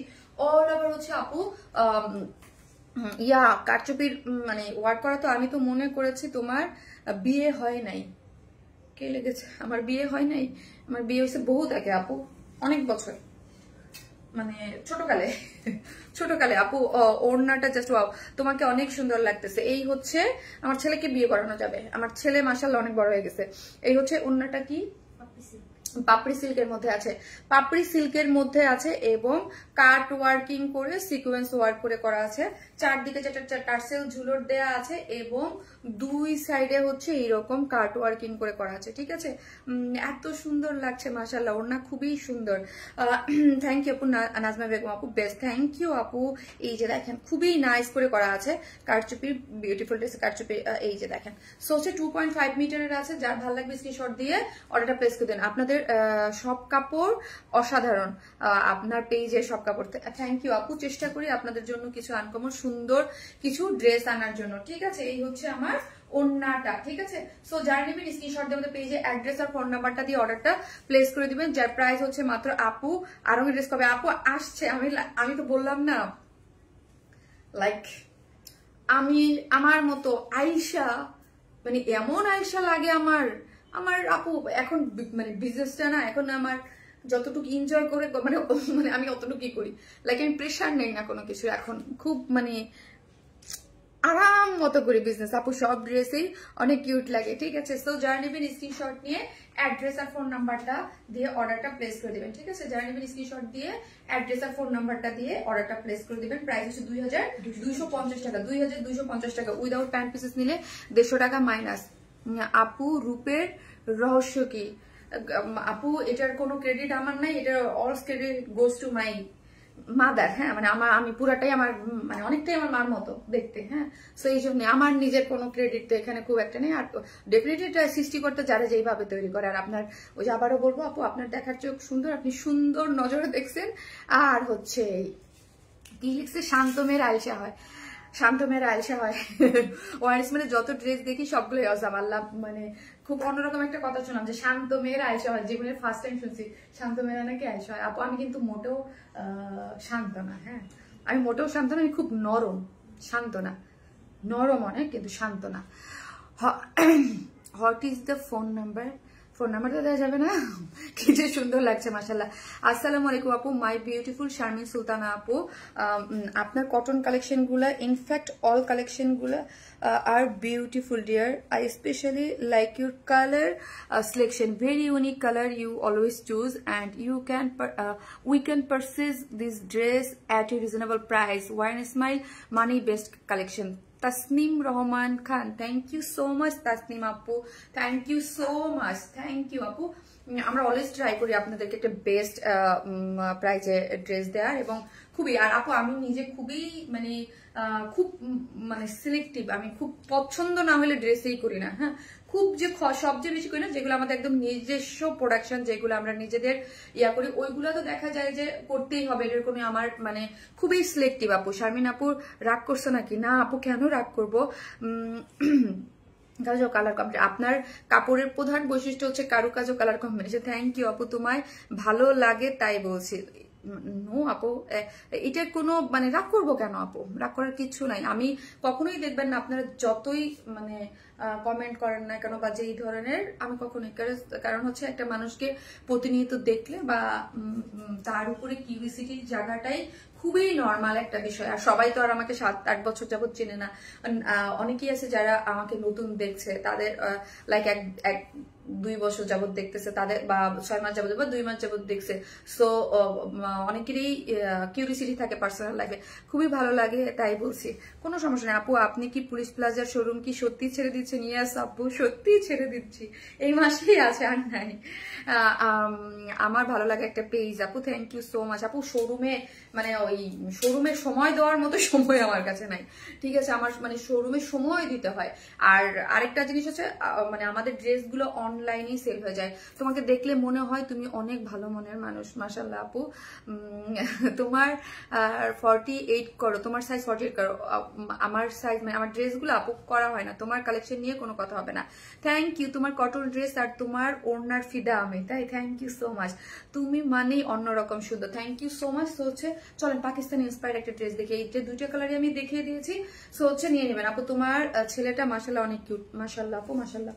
অল ওভার হচ্ছে আপু কারচুপির মানে ওয়ার্ক করা। তো আমি তো মনে করেছি তোমার বিয়ে হয় নাই। কে লেগেছে? আমার বিয়ে হয় নাই, আমার বিয়ে হয়েছে বহুত আগে আপু, অনেক বছর, মানে ছোটকালে আপু। ওড়নাটা জাস্ট ওয়াও, তোমাকে অনেক সুন্দর লাগতেছে। এই হচ্ছে আমার ছেলেকে বিয়ে করানো যাবে, আমার ছেলে মাশাআল্লাহ অনেক বড় হয়ে গেছে। এই হচ্ছে ওড়নাটা, কি পাপড়ি সিল্কের মধ্যে আছে, পাপড়ি সিল্কের মধ্যে আছে এবং কাট ওয়ার্কিং করে সিকোয়েন্স ওয়ার্ক করে করা আছে। চারদিকে যেটা টার্সেল ঝুলর দেয়া আছে এবং দুই সাইডে হচ্ছে এইরকম কাট ওয়ার্কিং করে করা আছে, ঠিক আছে। এত সুন্দর লাগছে মাশাআল্লাহ, ওড়না খুবই সুন্দর। থ্যাংক ইউ আপু, নাজমা বেগম আপু বেস্ট, থ্যাংক ইউ আপু। এই যে দেখেন খুবই নাইস করে করা আছে, কারচুপি বিউটিফুল ড্রেস কারচুপি। এই যে দেখেন, সো হচ্ছে 2.5 মিটারের আছে। যার ভালো লাগবে স্ক্রিনশট দিয়ে অর্ডারটা প্লেস করে দেন। আপনাদের সব কাপড় অসাধারণ, আপনার পেজে সব কাপড়। থ্যাংক ইউ আপু, চেষ্টা করি আপনাদের জন্য কিছু আনকমন সুন্দর কিছু ড্রেস আনার জন্য, ঠিক আছে। এই হচ্ছে আমার ওড়নাটা, ঠিক আছে। সো যারা নেবেন স্ক্রিনশট দিয়ে আমাদের পেজে অ্যাড্রেস আর ফোন নাম্বারটা দিয়ে অর্ডারটা প্লেস করে দিবেন। যার প্রাইস হচ্ছে মাত্র, আপু আরো ড্রেস কবে আপু আসছে? আমি তো বললাম না, লাইক আমার মতো আয়েশা, মানে এমন আয়েশা লাগে আমার আপু। এখন মানে বিজনেসটা না, এখন আমার যতটুকু এনজয় করে মানে আমি অতটুকুই করি, লাইক আমি প্রেশার নেই না কোনো কিছু। এখন খুব মানে আরাম মতো করি বিজনেস আপু। সব ড্রেসেই অনেক কিউট লাগে, ঠিক আছে। সো যারা নেবেন স্ক্রিনশট নিয়ে অ্যাড্রেস আর ফোন নাম্বারটা দিয়ে অর্ডারটা প্লেস করে দিবেন, ঠিক আছে। যারা নেবেন স্ক্রিনশট দিয়ে অ্যাড্রেস আর ফোন নাম্বারটা দিয়ে অর্ডারটা প্লেস করে দিবেন। প্রাইস হচ্ছে 2250 টাকা, 2250 টাকা। উইদাউট প্যান্ট পিসেস নিলে 150 টাকা মাইনাস। আপু রূপের রহস্য কি? আপু এটার কোনো ক্রেডিট আমার নাই, এটার all credit goes to my mother. হ্যাঁ, মানে আমি পুরাটাই আমার, মানে অনেকটাই আমার মার মতো দেখতে। হ্যাঁ, সো এই জন্য আমার নিজের কোনো ক্রেডিট তো এখানে খুব একটা নেই। আর ডেফিনেটলি এটা সৃষ্টি করতে যারা যেইভাবে তৈরি করে। আর আপনার ওই যে আবারও বলবো আপু, আপনার দেখার চোখ সুন্দর, আপনি সুন্দর নজরে দেখছেন। আর হচ্ছে কি লিখছে, শান্তমের আলসা হয়, শান্তমের আলসা হয়। ওয়াইস মানে যত ড্রেস দেখি সবগুলোই অজাব। আল্লাহ, মানে খুব অন্যরকম একটা কথা শুনলাম যে শান্ত মেয়ের আয়সা হয়, জীবনের ফার্স্ট টাইম শুনছি শান্ত মেয়েরা নাকি আয়সা হয়। আপু আমি কিন্তু মোটেও শান্ত না, হ্যাঁ আমি মোটেও শান্ত না, আমি খুব নরম, শান্ত না, নরম অনেক কিন্তু শান্ত না। What is the phone number? Phone নাম্বারটা দেওয়া যাবে না? কি যে সুন্দর লাগছে মাশাআল্লাহ। আসসালামু আলাইকুম আপু, মাই বিউটিফুল শারমিন সুলতানা আপু। আপনার কটন কালেকশন গুলা, ইনফ্যাক্ট অল কালেকশন গুলা are beautiful dear. I especially like your color selection, very unique color you always choose, and we can purchase this dress at a reasonable price. Wine Smile money best collection. Tasneem Rahman Khan, thank you so much Tasneem আপু, thank you so much, thank you আপু। আমরা always try করি আপনাদেরকে একটা best প্রাইজে dress দেওয়ার, এবং খুবই, আর আপু আমি নিজে খুবই মানে খুব মানে সিলেক্টিভ, আমি খুব পছন্দ না হলে ড্রেসেই করি না। হ্যাঁ, খুব যে সবচেয়ে বেশি করি না, যেগুলো আমাদের একদম নিজস্ব প্রোডাকশন, যেগুলো আমরা নিজেদের ইয়া করি, ওইগুলো তো দেখা যায় যে করতেই হবে, এরকমই আমার মানে খুবই সিলেক্টিভ আপু। শারমিন আপুর রাগ করছে নাকি? না আপু, কেন রাগ করবো? কালার কম্বিনেশন, আপনার কাপড়ের প্রধান বৈশিষ্ট্য হচ্ছে কারুকাজ ও কালার কম্বিনেশন। থ্যাংক ইউ আপু, তোমায় ভালো লাগে তাই বলছি। নো আপু, এটার কোনো মানে রাগ করবো কেন আপু? রাগ করার কিছু নাই। আমি কখনোই দেখবেন না, আপনারা যতই মানে কমেন্ট করেন না কেন বা যেই ধরনের, আমি কখনোই, কারণ হচ্ছে একটা মানুষকে প্রতিনিয়ত দেখলে বা তার উপরে কিউরিসিটির জায়গাটাই খুবই নর্মাল একটা বিষয়। আর সবাই তো আর আমাকে 7-8 বছর যাবত চেনে না, অনেকেই আছে যারা আমাকে নতুন দেখছে, তাদের লাইক 1-2 বছর যাবত দেখতেছে, তাদের বা 6 মাস যাবত বা 2 মাস যাবত দেখছে। সো অনেকেরই কিউরিসিটি থাকে পার্সোনাল লাইফে, খুবই ভালো লাগে তাই বলছি, কোনো সমস্যা নেই আপু। আপনি কি পুলিশ প্লাজার শোরুম কি সত্যি ছেড়ে দিচ্ছেন? ইয়াস আপু, সত্যি ছেড়ে দিচ্ছি, এই মাসেই আছে, আর নাই। আমার ভালো লাগে একটা পেজ আপু, থ্যাংক ইউ সো মাচ আপু। শোরুমে মানে ওই শোরুমে সময় দেওয়ার মতো সময় আমার কাছে নাই, ঠিক আছে। আমার মানে শোরুমে সময় দিতে হয়। আর আরেকটা জিনিস হচ্ছে, মানে আমাদের ড্রেসগুলো অনলাইনেই সেল হয়ে যায়। তোমাকে দেখলে মনে হয় তুমি অনেক ভালো মনের মানুষ, মাশাআল্লাহ আপু। তোমার 48 করো, তোমার সাইজ 48 করো। আমার সাইজ মানে আমার ড্রেসগুলো আপু করা হয় না, তোমার কালেকশন নিয়ে কোনো কথা হবে না। থ্যাংক ইউ, তোমার কটন ড্রেস আর তোমার ওড়নার ফিদা আমি, তাই থ্যাংক ইউ সো মাচ। তুমি মানেই অন্যরকম সুন্দর, থ্যাংক ইউ সো মাচ। তো হচ্ছে চলেন পাকিস্তানি ইন্সপায়ার্ড একটা ড্রেস দেখে, এই যে 2টা কালারই আমি দেখিয়ে দিয়েছি। সো হচ্ছে নিয়ে নেবেন আপু। তোমার ছেলেটা মাশাআল্লাহ অনেক কিউট, মাশাআল্লাহ আপু, মাশাআল্লাহ।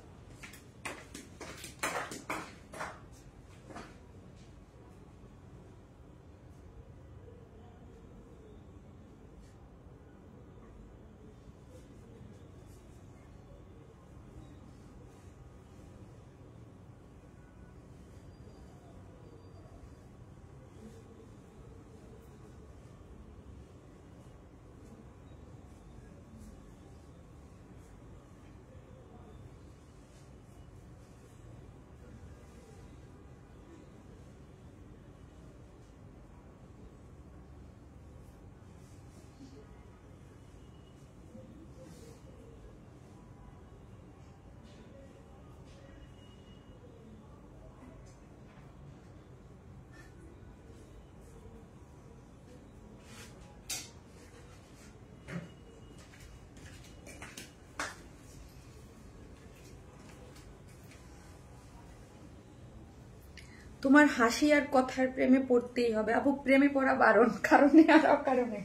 তোমার হাসি আর কথার প্রেমে পড়তেই হবে আপু, প্রেমে পড়া বারণ, কারণে আর অকারণে,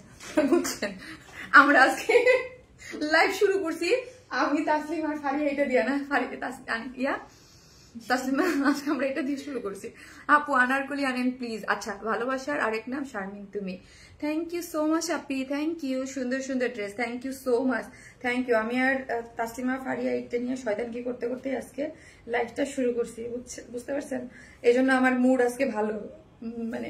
বুঝছেন? আমরা আজকে লাইভ শুরু করছি, আমি তাসলিম আর ফারিয়া এটা দিয়া না, তাসলিমা আজকে আমরা এটা দিয়ে শুরু করছি। আপু আনারকলি আনেন প্লিজ। আচ্ছা, ভালোবাসার আরেক নাম শারমিন তুমি। থ্যাংক ইউ সো মাচ আপি, থ্যাংক ইউ, সুন্দর সুন্দর dress, thank you so much, thank you. আমি আর তাসলিমা ফারিয়া এটা নিয়ে শয়তানকি করতে করতে আজকে লাইভটা শুরু করছি, বুঝতে পারছেন? এই জন্য আমার মুড আজকে ভালো, মানে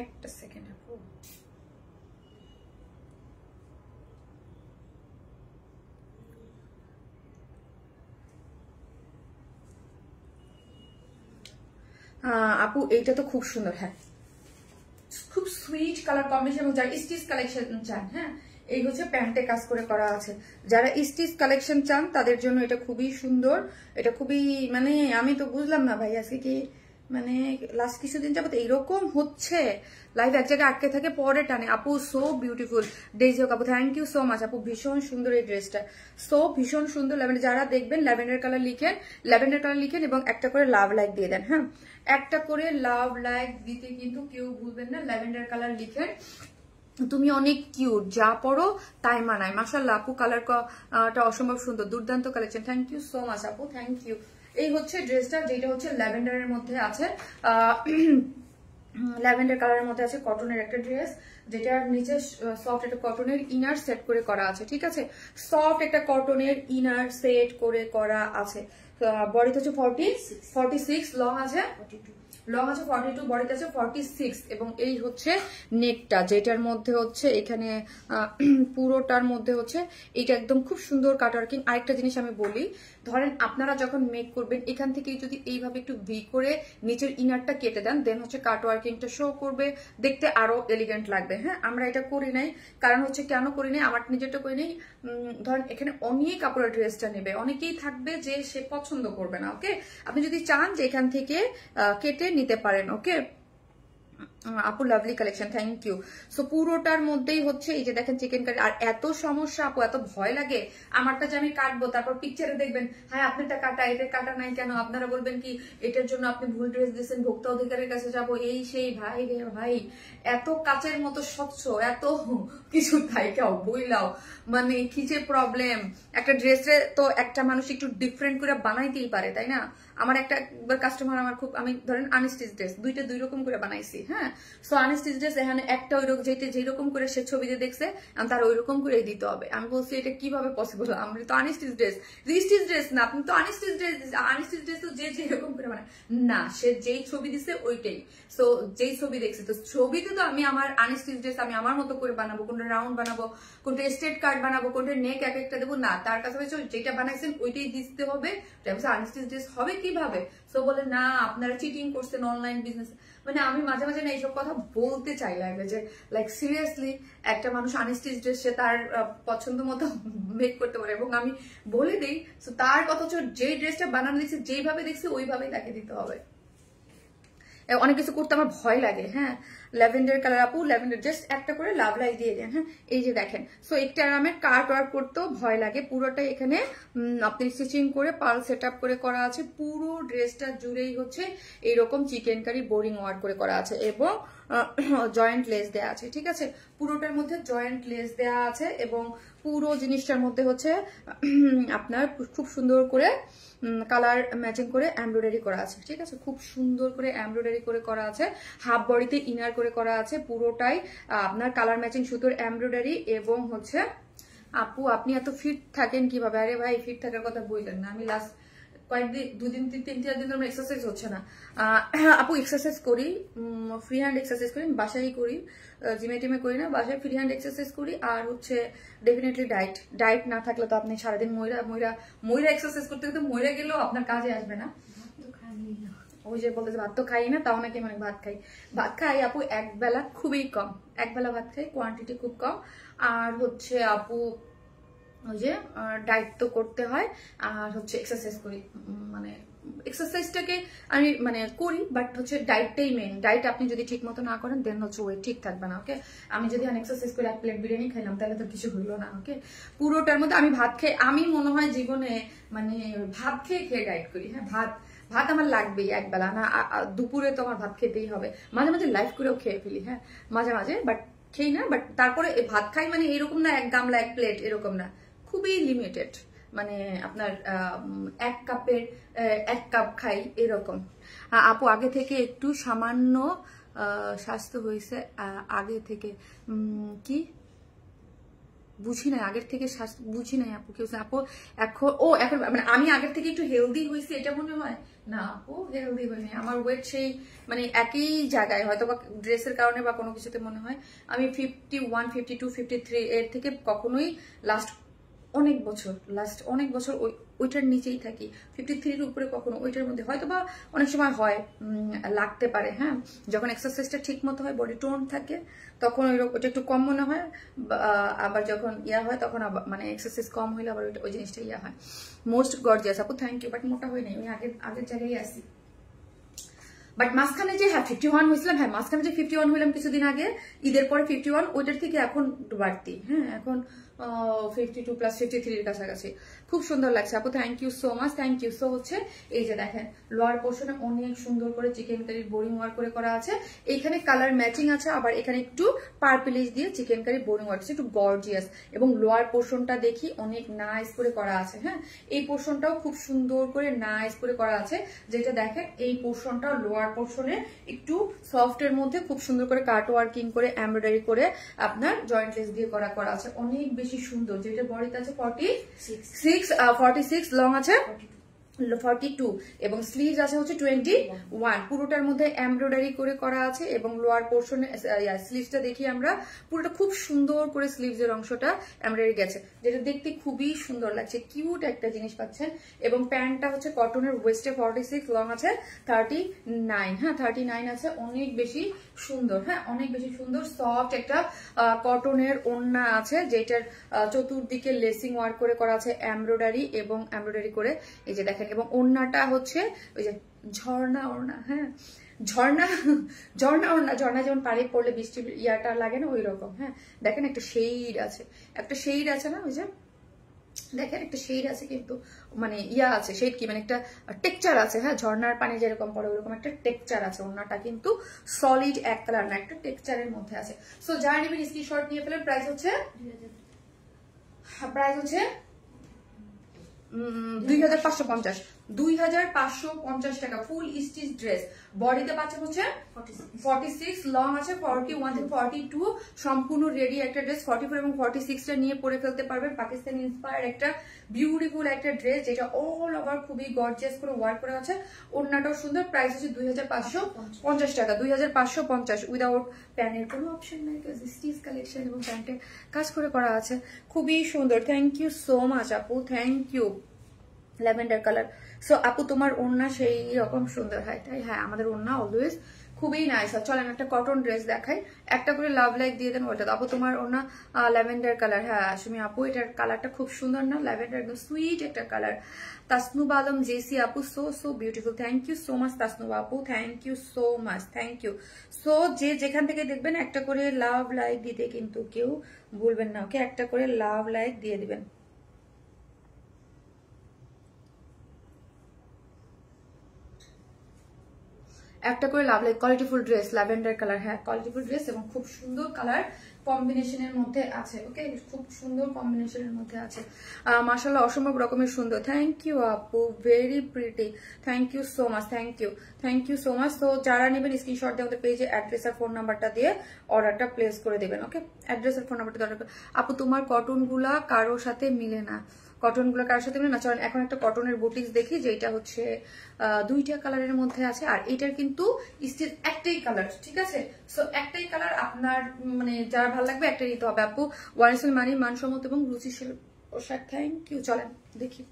একটা সেকেন্ড আপু। আপু এইটা তো খুব সুন্দর, হ্যাঁ খুব সুইট কালার কম্বিনেশন, এবং যারা স্টিচ কালেকশন চান, হ্যাঁ এই হচ্ছে প্যান্টে কাজ করে করা আছে, যারা স্টিচ কালেকশন চান তাদের জন্য এটা খুবই সুন্দর। এটা খুবই মানে আমি তো বুঝলাম না ভাই আজকে কি মানে লাস্ট কিছুদিন যাবত এইরকম হচ্ছে, লাইভ এক জায়গায় আটকে থাকে পরে টানে। আপু সো বিউটিফুল, ডেইজি আপু থ্যাংক ইউ সো মাচ আপু, ভীষণ সুন্দর এই ড্রেসটা, সো ভীষণ সুন্দর। ল্যাভেন্ডার যারা দেখবেন ল্যাভেন্ডার কালার লিখেন, ল্যাভেন্ডার কালার লিখেন এবং একটা করে লাভ লাইক দিয়ে দেন, হ্যাঁ একটা করে লাভ লাইক দিতে কিন্তু কেউ ভুলবেন না। ল্যাভেন্ডার কালার লিখেন, তুমি অনেক কিউট, যা পড়ো তাই মানায়, মাশাআল্লাহ আপু কালারটা অসম্ভব সুন্দর, দুর্দান্ত collection, thank you so much আপু, থ্যাংক ইউ। এই হচ্ছে ড্রেসটা, যেটা হচ্ছে ল্যাভেন্ডারের মধ্যে আছে, ল্যাভেন্ডার কালারের মধ্যে আছে, কটনের একটা ড্রেস, যেটার নিচে সফট একটা কটনের ইনার সেট করে করা আছে, ঠিক আছে, সফট একটা কটনের ইনার সেট করে করা আছে। বডিতে হচ্ছে 46, লং আছে 42, বডিতে আছে 46, এবং এই হচ্ছে নেকটা, যেটার মধ্যে হচ্ছে এখানে পুরোটার মধ্যে হচ্ছে এটা একদম খুব সুন্দর কাটওয়ার্কিং। আরেকটা জিনিস আমি বলি, ধরেন আপনারা যখন মেক করবেন এখান থেকে যদি এইভাবে একটু ভি করে নিচের ইনারটা কেটে দেন, দেন হচ্ছে কাটওয়ার্কিংটা শো করবে, দেখতে আরো এলিগেন্ট লাগবে। হ্যাঁ আমরা এটা করি নাই, কারণ হচ্ছে কেন করি নাই, আমার নিজেরটা করি নাই, ধরেন এখানে অনেক কাপড়ের ড্রেসটা নেবে, অনেকেই থাকবে যে সে পছন্দ করবে না, ওকে আপনি যদি চান যে এখান থেকে কেটে নিতে পারেন, ওকে আপু lovely collection, thank you. So পুরোটার মধ্যেই হচ্ছে এই যে দেখেন চিকেন কারি, আর এত সমস্যা আপু, এত ভয় লাগে আমারটা যে আমি কাটবো, তারপর পিকচারে দেখবেন হ্যাঁ আপনারটা কাটা, এটা কাটা নাই কেন, আপনারা বলবেন কি এটার জন্য আপনি ভুল ড্রেস দিয়েছেন, ভোক্তা অধিকারের কাছে যাবো, এই সেই, ভাই রে ভাই এত কাচের মতো স্বচ্ছ, এত কিছু থাইকাও বইলাও, মানে কি যে প্রবলেম। একটা ড্রেসে তো একটা মানুষ একটু ডিফারেন্ট করে বানাইতেই পারে, তাই না? আমার একটা কাস্টমার আমার খুব, আমি ধরেন আনস্টিচ ড্রেস দুইটা দুই রকম করে বানাইছি, হ্যাঁ সো আনস্টিচ ড্রেস এখানে একটা ওই রকম যেই রকম করে সে ছবিতে দেখছে তার ওই রকম করে দিতে হবে। আমি বলছি এটা কিভাবে পসিবল, আমরা তো আনস্টিচ ড্রেস, স্টিচ ড্রেস না, আপনি তো আনস্টিচ ড্রেস তো যে যেরকম করে বানায় না, সে যেই ছবি দিছে ওইটাই, সো যেই ছবি দেখছে, তো ছবিতে তো আমি আমার আনস্টিচ ড্রেস আমি আমার মতো করে বানাবো, কোনটা রাউন্ড বানাবো, কোনটা স্ট্রেট কাট বানাবো, কোনটা নেক এক একটা দেবো না, তার কাছে যেটা বানাইছেন ওইটাই দিতে হবে, আনস্টিচ ড্রেস হবে কিভাবে? সো বলে না আপনারা চিটিং করছেন অনলাইন বিজনেস। মানে আমি মাঝে মাঝে না এইসব কথা বলতে চাই লাগে যে লাইক সিরিয়াসলি একটা মানুষ আনস্টিচ ড্রেস সে তার পছন্দ মতো মেক করতে পারে, এবং আমি বলে দিই সো তার কথা হচ্ছে যেই ড্রেসটা বানানো দেখছি যেইভাবে দেখছি ওইভাবেই তাকে দিতে হবে। অনেক কিছু করতে আমার ভয় লাগে, হ্যাঁ ল্যাভেন্ডার কালার আপু, ল্যাভেন্ডার জাস্ট একটা করে লাভ লাইট দিয়ে দেন, হ্যাঁ এই যে দেখেন, সো একটা আরামের কাট ওয়ার্ক করতেও ভয় লাগে, পুরোটাই এখানে আপনি স্টিচিং করে পাল সেট আপ করে করা আছে, পুরো ড্রেসটা জুড়েই হচ্ছে এইরকম চিকেন কারি বোরিং ওয়ার্ক করে করা আছে, এবং জয়েন্ট লেস দেওয়া আছে, ঠিক আছে পুরোটার মধ্যে জয়েন্ট লেস দেওয়া আছে, এবং পুরো জিনিসটার মধ্যে হচ্ছে আপনার খুব সুন্দর করে কালার ম্যাচিং করে এমব্রয়ডারি করা আছে, ঠিক আছে খুব সুন্দর করে এমব্রয়ডারি করে করা আছে, হাফ বডিতে ইনার করে করা আছে, পুরোটাই আপনার কালার ম্যাচিং সুতোর এমব্রয়ডারি। এবং হচ্ছে আপু আপনি এত ফিট থাকেন কিভাবে? আরে ভাই ফিট থাকার কথা বললেন না, আমি লাস্ট কয়েকদিন দুদিন 3-4 দিন ধরে এক্সারসাইজ হচ্ছে না আপু, এক্সারসাইজ করি, ফ্রি হ্যান্ড এক্সারসাইজ করি, বাসায় করি, জিমে টিমে করি না, বাসায় ফ্রি হ্যান্ড এক্সারসাইজ করি, আর হচ্ছে ডেফিনেটলি ডায়েট না থাকলে তো আপনি সারাদিন ময়রা এক্সারসাইজ করতে করতে ময়রা গেলেও আপনার কাজে আসবে না। ওই যে বলতে ভাত তো খাই না, তাও নাকি মানে ভাত খাই আপু এক বেলা খুবই কম, এক বেলা ভাত খাই, কোয়ান্টিটি খুব কম, আর হচ্ছে আপু ওই যে ডায়েট তো করতে হয়, আর হচ্ছে এক্সারসাইজ করি, মানে এক্সারসাইজটাকে আমি মানে করি, বাট হচ্ছে ডায়েটটাই মেন। ডায়েট আপনি যদি ঠিক মতো না করেন দেন হচ্ছে ওয়েট ঠিক থাকবে না। ওকে, আমি যদি এক্সারসাইজ করে 1 প্লেট বিরিয়ানি খাইলাম তাহলে তো কিছু হইলো না। ওকে, পুরোটার মধ্যে আমি ভাত খেয়ে, আমি মনে হয় জীবনে মানে ভাত খেয়ে খেয়ে ডায়েট করি। হ্যাঁ, ভাত আমার লাগবেই একবেলা, না দুপুরে তো আমার ভাত খেতেই হবে। মাঝে মাঝে লাইফ করেও খেয়ে ফেলি, হ্যাঁ মাঝে মাঝে, বাট খেই না। বাট তারপরে ভাত খাই মানে এরকম না 1 গামলা 1 প্লেট এরকম না, খুবই লিমিটেড, মানে আপনার 1 কাপের 1 কাপ খাই এরকম। আপু আগে থেকে একটু সামান্য স্বাস্থ্য হয়েছে, আগে থেকে কি বুঝি নাই, আগের থেকে বুঝি নাই আপু, কেউ আপু এখন মানে আমি আগের থেকে একটু হেলদি হয়েছি এটা মনে হয় না আপু, হেলদি হয়নি, আমার ওয়েট সেই মানে একই জায়গায়, হয়তো বা ড্রেসের কারণে বা কোনো কিছুতে মনে হয় আমি 51, 52, 53 এর থেকে কখনোই লাস্ট অনেক বছর ওইটার নিচেই থাকি। 53-এর উপরে কখনো ওইটার মধ্যে, হয়তো বা অনেক সময় হয় লাগতে পারে। হ্যাঁ, যখন এক্সারসাইজটা ঠিক মতো হয়, বডি টোন থাকে, তখন ওইটা একটু কম মনে হয়। আবার যখন হয় তখন মানে এক্সারসাইজ কম হইলে আবার ওই জিনিসটা হয়। মোস্ট গর্জিয়াস আপু, থ্যাংক ইউ। বাট মোটা হই নাই, ওই আগের জায়গায় আসি। বাট মাঝখানে যে 51 হয়েছিলাম, মাঝখানে যে 51 হইলাম কিছুদিন আগে ঈদের পরে 51, ওইটার থেকে এখন বাড়তি। হ্যাঁ, এখন 52 প্লাস 53 এর কাছাকাছি। খুব সুন্দর লাগছে আপু, thank you so much, thank you. So হচ্ছে এই যে দেখেন লোয়ার পোর্শনে অনেক সুন্দর করে চিকেন কারির বোরিং ওয়ার্ক করে করা আছে। এইখানে কালার ম্যাচিং আছে, আবার এখানে একটু পার্পলিশ দিয়ে চিকেন কারি বোরিং ওয়ার্ক আছে, একটু গর্জিয়াস। এবং লোয়ার পোর্শনটা দেখি অনেক নাইস করে করা আছে। হ্যাঁ, এই পোর্শনটাও খুব সুন্দর করে নাইস করে করা আছে, যেটা দেখেন এই পোর্শনটা লোয়ার পোর্শনে একটু সফটের মধ্যে খুব সুন্দর করে কাট ওয়ার্কিং করে এমব্রয়ডারি করে আপনার জয়েন্টলেস দিয়ে করা আছে, অনেক বেশি সুন্দর। যেটা বডিতে আছে 46, লং আছে 42 এবং স্লিভস আছে হচ্ছে 21। পুরোটার মধ্যে এমব্রয়ডারি করে করা আছে এবং লোয়ার পোর্শনে স্লিভসটা দেখি আমরা, পুরোটা খুব সুন্দর করে স্লিভসের অংশটা এমব্রয়ডারি গেছে, যেটা দেখতে খুবই সুন্দর লাগছে, কিউট একটা জিনিস পাচ্ছেন। এবং প্যান্টটা হচ্ছে কটনের, ওয়েস্টে 46, লং আছে 39। হ্যাঁ, 39 আছে, অনেক বেশি সুন্দর। হ্যাঁ, অনেক বেশি সুন্দর, সফট একটা কটনের ওড়না আছে, যেটার চতুর্দিকে লেসিং ওয়ার্ক করে করা আছে এমব্রয়ডারি এবং এমব্রয়ডারি করে, এই যে দেখেন। এবং ওড়নাটা হচ্ছে ওই যে ঝর্ণা ওড়না। হ্যাঁ, ঝর্ণা ওড়না, ঝর্ণা যেমন পানি পড়লে বৃষ্টি ইয়াটা লাগে না, ওই রকম। হ্যাঁ, দেখেন একটা শেড আছে না, ওই যে দেখেন একটা শেড আছে, কিন্তু মানে আছে শেড কি মানে একটা টেক্সচার আছে। হ্যাঁ, ঝর্ণার পানি যেরকম পড়ে ওরকম একটা টেক্সচার আছে। ওড়নাটা কিন্তু সলিড এক কালার না, একটা টেক্সচারের মধ্যে আছে। সো যারা নেবেন স্ক্রিনশট নিয়ে ফেলেন। প্রাইস হচ্ছে 2550 টাকা। ফুল স্টিচ ড্রেস, বডিতে পাচ্ছেন হচ্ছে 46, লং আছে 41 থেকে 42, সম্পূর্ণ রেডি একটা ড্রেস। 44 এবং 46টা নিয়ে পরে ফেলতে পারবেন। পাকিস্তানি ইন্সপায়ার একটা বিউটিফুল একটা ড্রেস, যেটা অল ওভার খুবই গর্জিয়াস করে ওয়ার্ক করা আছে। ওড়নাটাও সুন্দর। প্রাইস হচ্ছে 2550 টাকা, 2550 উইদাউট প্যানের কোনো অপশন নাই, স্টিচ কালেকশন এবং প্যান্টে কাজ করে করা আছে, খুবই সুন্দর। থ্যাংক ইউ সো মাচ আপু, thank you. Lavender colour. So আপু তোমার ওড়না সেই রকম সুন্দর হয় তাই? হ্যাঁ, আমাদের ওড়না অলওয়েজ খুবই নাইস হয়। চলেন একটা কটন ড্রেস দেখাই, একটা করে লাভ লাইক দিয়ে দেন ওটা। আপু তোমার ওড়না ল্যাভেন্ডার কালার। হ্যাঁ আসমি আপু, এটার কালারটা খুব সুন্দর না? ল্যাভেন্ডার একদম সুইট একটা কালার। তাসনুবা আলম জেসি আপু, so beautiful. Thank you so much Tasnuba আপু, thank you so much, thank you. So যে যেখান থেকে দেখবেন একটা করে লাভ লাইক দিতে কিন্তু কেউ ভুলবেন না। ওকে, একটা করে লাভ লাইক দিয়ে দিবেন। একটা করে লাভ লাইক। কোয়ালিটিফুল ড্রেস, ল্যাভেন্ডার কালার। হ্যাঁ, কোয়ালিটিফুল ড্রেস এবং খুব সুন্দর কালার কম্বিনেশনের মধ্যে আছে। ওকে, খুব সুন্দর কম্বিনেশনের মধ্যে আছে। মাশাআল্লাহ, অসম্ভব রকমের সুন্দর। থ্যাংক ইউ আপু, very pretty. Thank you so much, thank you so much. তো যারা নেবেন স্ক্রিনশট দিয়ে আমাদের পেজে অ্যাড্রেস আর ফোন নাম্বারটা দিয়ে অর্ডারটা প্লেস করে দেবেন। ওকে, অ্যাড্রেস আর ফোন নাম্বারটা অর্ডার। আপু তোমার কটনগুলা কারোর সাথে মিলে না, কটনগুলো কারোর সাথে মিলে না। চলেন এখন একটা কটনের বুটিক্স দেখি, যেটা হচ্ছে 2টা কালারের মধ্যে আছে, আর এটার কিন্তু স্টিল একটাই কালার। ঠিক আছে, সো একটাই কালার, আপনার মানে যার ভালো লাগবে একটাই নিতে হবে আপু। ওয়ারিসুল মানি, মানসম্মত এবং রুচিশীল পোশাক। Thank you. চলেন দেখি।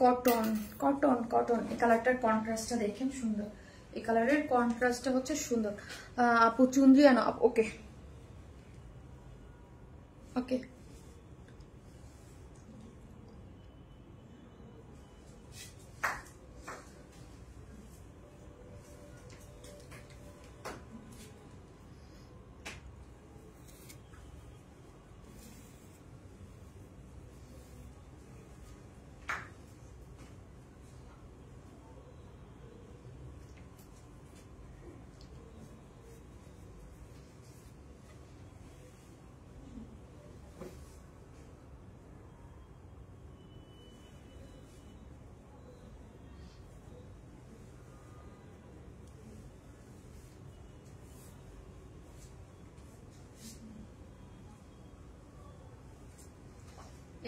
কটন কটন কটন, এই কালারটার কন্ট্রাস্টটা দেখেন সুন্দর, এই কালারের কন্ট্রাস্টটা হচ্ছে সুন্দর। আপু চুনরি আনো, ওকে ওকে।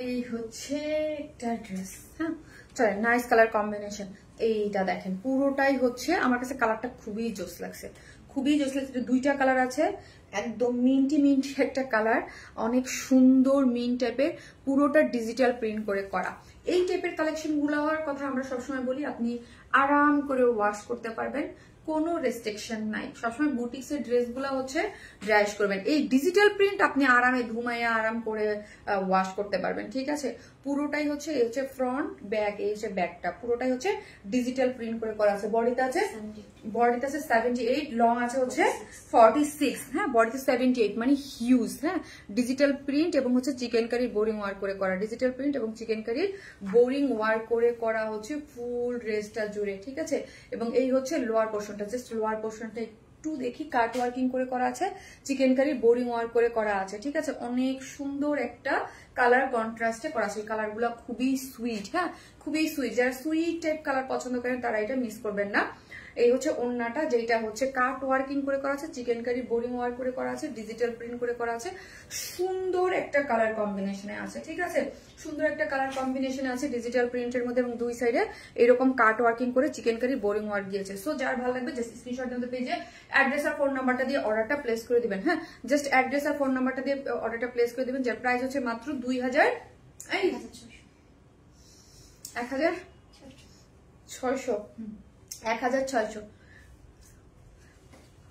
এই হচ্ছে একটা ড্রেস, হ্যাঁ চলে, নাইস কালার কম্বিনেশন। এইটা দেখেন পুরোটাই হচ্ছে আমার কাছে কালারটা খুবই জোস লাগছে, খুবই জোস লাগছে। দুইটা কালার আছে, একদম মিন্টি মিন্টি একটা কালার, অনেক সুন্দর মিন টাইপের, পুরোটা ডিজিটাল প্রিন্ট করে করা। এই টাইপের কালেকশন গুলোর কথা আমরা সবসময় বলি, আপনি আরাম করে ওয়াশ করতে পারবেন, কোনো রেস্ট্রিকশন নাই। সবসময় বুটিক্সের ড্রেসগুলো হচ্ছে ড্রাইশ করবেন, এই ডিজিটাল প্রিন্ট আপনি আরামে ধুমাইয়া আরাম করে ওয়াশ করতে পারবেন, ঠিক আছে। পুরোটাই হচ্ছে এই হচ্ছে ফ্রন্ট ব্যাক, এই হচ্ছে ব্যাকটা পুরোটাই হচ্ছে ডিজিটাল প্রিন্ট করে করা আছে। বডিতে আছে 78, লং আছে হচ্ছে 46, হ্যাঁ বডিতে 78 মানে হিউজ, হ্যাঁ ডিজিটাল প্রিন্ট এবং হচ্ছে চিকেন কারি বোরিং ওয়ার্ক করে করা, ডিজিটাল প্রিন্ট এবং চিকেন কারি বোরিং ওয়ার্ক করে করা হচ্ছে ফুল ড্রেসটা জুড়ে, ঠিক আছে। এবং এই হচ্ছে লোয়ার পোর্শনটা, জাস্ট লোয়ার পোর্শনটা একটু দেখি কাট ওয়ার্কিং করে করা আছে, চিকেন কারি বোরিং ওয়ার্ক করে করা আছে, ঠিক আছে। অনেক সুন্দর একটা কালার কন্ট্রাস্টে করা আছে, এই কালারগুলো খুবই সুইট, হ্যাঁ খুবই সুইট। যারা সুইট টাইপ কালার পছন্দ করেন তারা এটা মিস করবেন না। এই হচ্ছে ওন্নাটা, যেটা হচ্ছে কাট ওয়ার্কিং করে করা আছে, চিকেন কারি বোরিং ওয়ার্ক করে করা আছে, ডিজিটাল প্রিন্ট করে করা আছে, সুন্দর একটা কালার কম্বিনেশনে আছে, ঠিক আছে। সুন্দর একটা কালার কম্বিনেশনে আছে ডিজিটাল প্রিন্টের মধ্যে, এবং দুই সাইডে এরকম কাট ওয়ার্কিং করে চিকেন কারি বোরিং ওয়ার্ক দিয়েছে। সো যার ভালো লাগবে জাস্ট স্ক্রিনশট দিয়ে পেজে অ্যাড্রেস আর ফোন নাম্বারটা দিয়ে অর্ডারটা প্লেস করে দিবেন, হ্যাঁ জাস্ট অ্যাড্রেস আর ফোন নাম্বারটা দিয়ে অর্ডারটা প্লেস করে দিবেন, যার প্রাইস হচ্ছে মাত্র 1600। 1600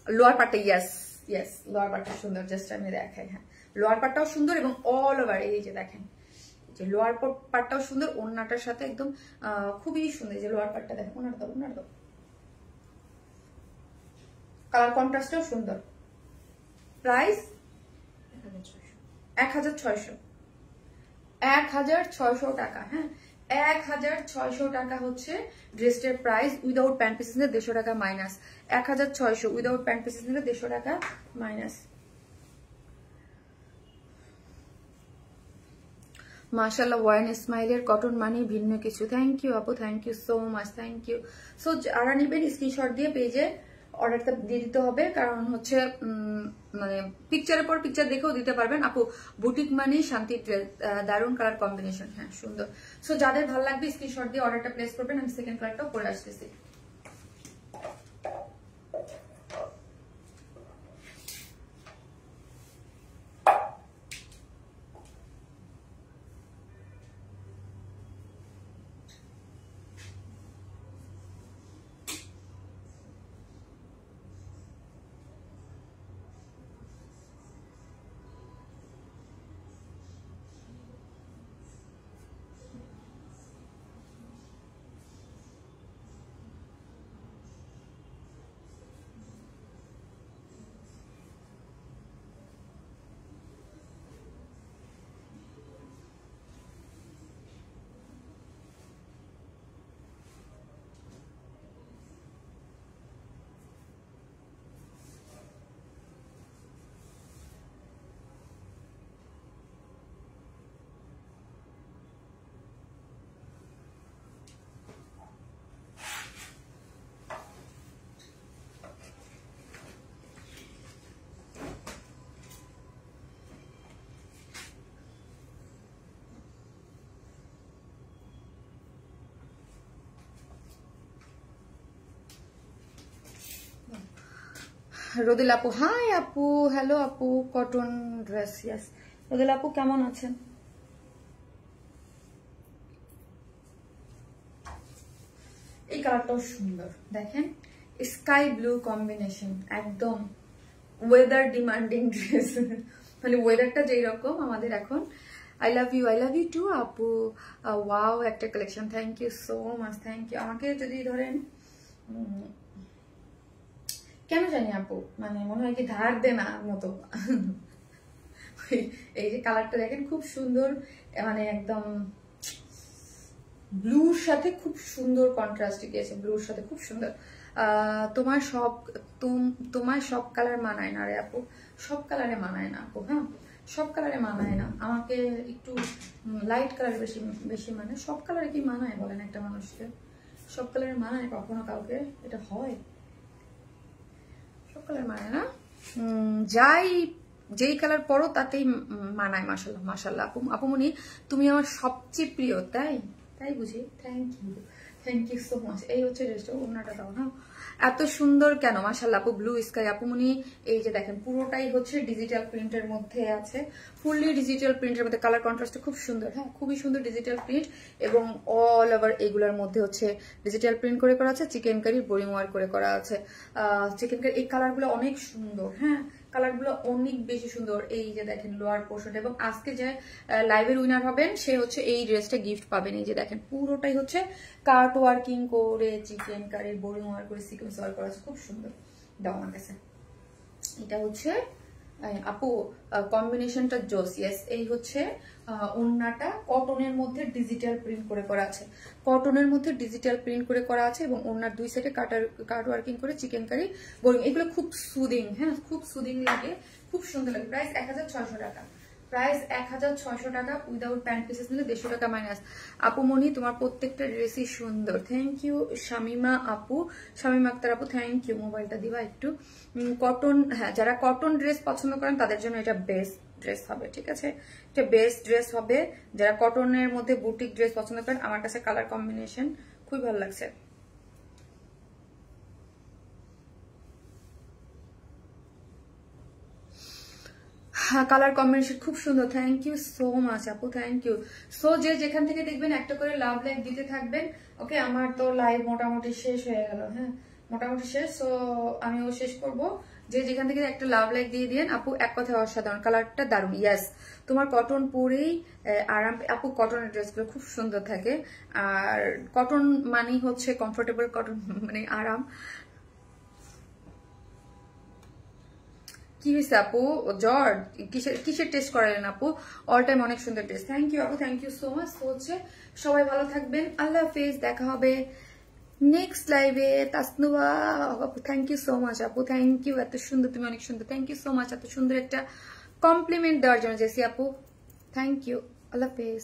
লোয়ার পার্টটা, ইয়েস ইয়েস লোয়ার পার্টটা সুন্দর, জাস্ট আমি দেখাই, হ্যাঁ লোয়ার পার্টটাও সুন্দর এবং অল ওভার এই যে দেখেন যে লোয়ার পার্টটাও সুন্দর, ওন্নাটার সাথে একদম খুবই সুন্দর। যে লোয়ার পার্টটা দেখেন, ওনার দাও কালার কন্ট্রাস্টটাও সুন্দর। প্রাইস 1600 টাকা, হ্যাঁ 1600 টাকা হচ্ছে ড্রেসটার প্রাইস, উইদাউট প্যান্ট পিসেস নিলে 150 টাকা মাইনাস, 1600 উইদাউট প্যান্ট পিসেস নিলে 150 টাকা মাইনাস। মাশাআল্লাহ, ওয়াইন স্মাইলের কটন মানে ভিন্ন কিছু। থ্যাংক ইউ আপু, thank you so much, thank you. So যারা নিবেন স্ক্রিনশট দিয়ে পেজে অর্ডারটা দিয়ে দিতে হবে, কারণ হচ্ছে মানে পিকচারের পর পিকচার দেখেও দিতে পারবেন। আপু বুটিক মানে শান্তি ড্রেস, দারুণ কালার কম্বিনেশন, হ্যাঁ সুন্দর। সো যাদের ভালো লাগবে স্ক্রিনশট দিয়ে অর্ডারটা প্লেস করবেন। আমি সেকেন্ড কালারটাও পরে আসতেছি। রোদেল আপু, হাই আপু, হ্যালো আপু, কটন ড্রেস, ইয়েস রোদেল আপু কেমন আছেন? কালারটাও সুন্দর, দেখেন স্কাই ব্লু কম্বিনেশন, একদম ওয়েদার ডিমান্ডিং ড্রেস। মানে ওয়েদারটা যেই রকম আমাদের এখন। আই লাভ ইউ টু আপু। ওয়াও একটা collection, thank you so much, thank you. আমাকে যদি ধরেন কেন জানি আপু মানে মনে হয় কি ধার দে না মতো। এই যে কালারটা দেখেন খুব সুন্দর, মানে একদম ব্লুর সাথে খুব সুন্দর কন্ট্রাস্ট গিয়েছে, ব্লুর সাথে খুব সুন্দর। তোমার সব কালার মানায় না রে আপু, সব কালারে মানায় না আপু। হ্যাঁ, সব কালারে মানায় না, আমাকে একটু লাইট কালার বেশি বেশি মানে। সব কালারে কি মানায় বলেন একটা মানুষকে? সব কালারে মানায় কখনো কাউকে? এটা হয়? সব কালার মানায় না। যেই কালার পরো তাতেই মানায়। মাশাল্লাহ মাশাল্লাহ আপুমনি, তুমি আমার সবচেয়ে প্রিয়। তাই বুঝি? Thank you so much. এই হচ্ছে ড্রেসটা, ওড়নাটা দাও। হ্যাঁ, এত সুন্দর কেন? মাশাল্লাহ আপু, ব্লু স্কাই আপুমনি। এই যে দেখেন পুরোটাই হচ্ছে ডিজিটাল প্রিন্টের মধ্যে আছে, ফুললি ডিজিটাল প্রিন্টের মধ্যে। কালার কন্ট্রাস্টটা খুব সুন্দর। হ্যাঁ, খুবই সুন্দর ডিজিটাল প্রিন্ট, এবং অল ওভার এগুলোর মধ্যে হচ্ছে ডিজিটাল প্রিন্ট করে করা আছে, চিকেন কারি বোরিং ওয়ার করে করা আছে। চিকেন কারি এই কালারগুলো অনেক সুন্দর। হ্যাঁ, কালারগুলো অনেক বেশি সুন্দর। এই যে দেখেন লোয়ার পোর্শনটা, এবং আজকে যে লাইভের উইনার হবেন সে হচ্ছে এই ড্রেসটা গিফট পাবেন। এই যে দেখেন পুরোটাই হচ্ছে কাট ওয়ার্কিং করে, চিকেন কারি বোরিং ওয়ার করে, সিকোয়েন্স ওয়ার করা আছে, খুব সুন্দর। দাও আমার কাছে। এটা হচ্ছে আপু কম্বিনেশনটা জোস। ইয়েস, এই হচ্ছে ওড়নাটা কটনের মধ্যে ডিজিটাল প্রিন্ট করে করা আছে, কটনের মধ্যে ডিজিটাল প্রিন্ট করে করা আছে, এবং ওড়নার দুই সাইডে কাট ওয়ার্কিং করে চিকেন কারি বোরিং। এগুলো খুব সুদিং। হ্যাঁ, খুব সুদিং লাগে, খুব সুন্দর লাগে। প্রাইস 1600 টাকা, প্রাইস 1600 টাকা। উইদাউট প্যান্ট পিসেস নিলে 150 টাকা মাইনাস। আপুমনি তোমার প্রত্যেকটা ড্রেসই সুন্দর। থ্যাংক ইউ শামিমা আপু, শামিমা আক্তার আপু, থ্যাংক ইউ। মোবাইলটা দিবা একটু। কটন, হ্যাঁ, যারা কটন ড্রেস পছন্দ করেন তাদের জন্য এটা বেস্ট ড্রেস হবে। ঠিক আছে, এটা বেস্ট ড্রেস হবে। যারা কটনের মধ্যে বুটিক ড্রেস পছন্দ করেন, আমার কাছে কালার কম্বিনেশন খুবই ভালো লাগছে। হ্যাঁ, কালার কম্বিনেশন খুব সুন্দর। থ্যাংক ইউ সো মাচ আপু, থ্যাংক ইউ। সো যে যেখান থেকে দেখবেন একটা করে লাভ লাইক দিতে থাকবেন। ওকে, আমার তো লাইভ মোটামুটি শেষ হয়ে গেল। হ্যাঁ, মোটামুটি শেষ। সো আমিও শেষ করব। যে যেখান থেকে একটা লাভ লাইক দিয়ে দিন আপু। এক কথায় অসাধারণ, কালারটা দারুণ। ইয়াস, তোমার কটন পরেই আরাম আপু। কটনের ড্রেসগুলো খুব সুন্দর থাকে, আর কটন মানেই হচ্ছে কমফোর্টেবল, কটন মানে আরাম। কি হয়েছে আপু? জ্বর? কিসের টেস্ট করালেন আপু? অল টাইম অনেক সুন্দর টেস্ট। থ্যাংক ইউ আপু, থ্যাংক ইউ সো মাচ। তো হচ্ছে সবাই ভালো থাকবেন, আল্লাহ হাফেজ, দেখা হবে নেক্সট লাইভে। তাসনুবা আপু, থ্যাংক ইউ সো মাচ আপু, থ্যাংক ইউ। এত সুন্দর, তুমি অনেক সুন্দর। থ্যাংক ইউ সো মাচ এত সুন্দর একটা কমপ্লিমেন্ট দেওয়ার জন্য জেসি আপু, থ্যাংক ইউ। আল্লাহ হাফেজ।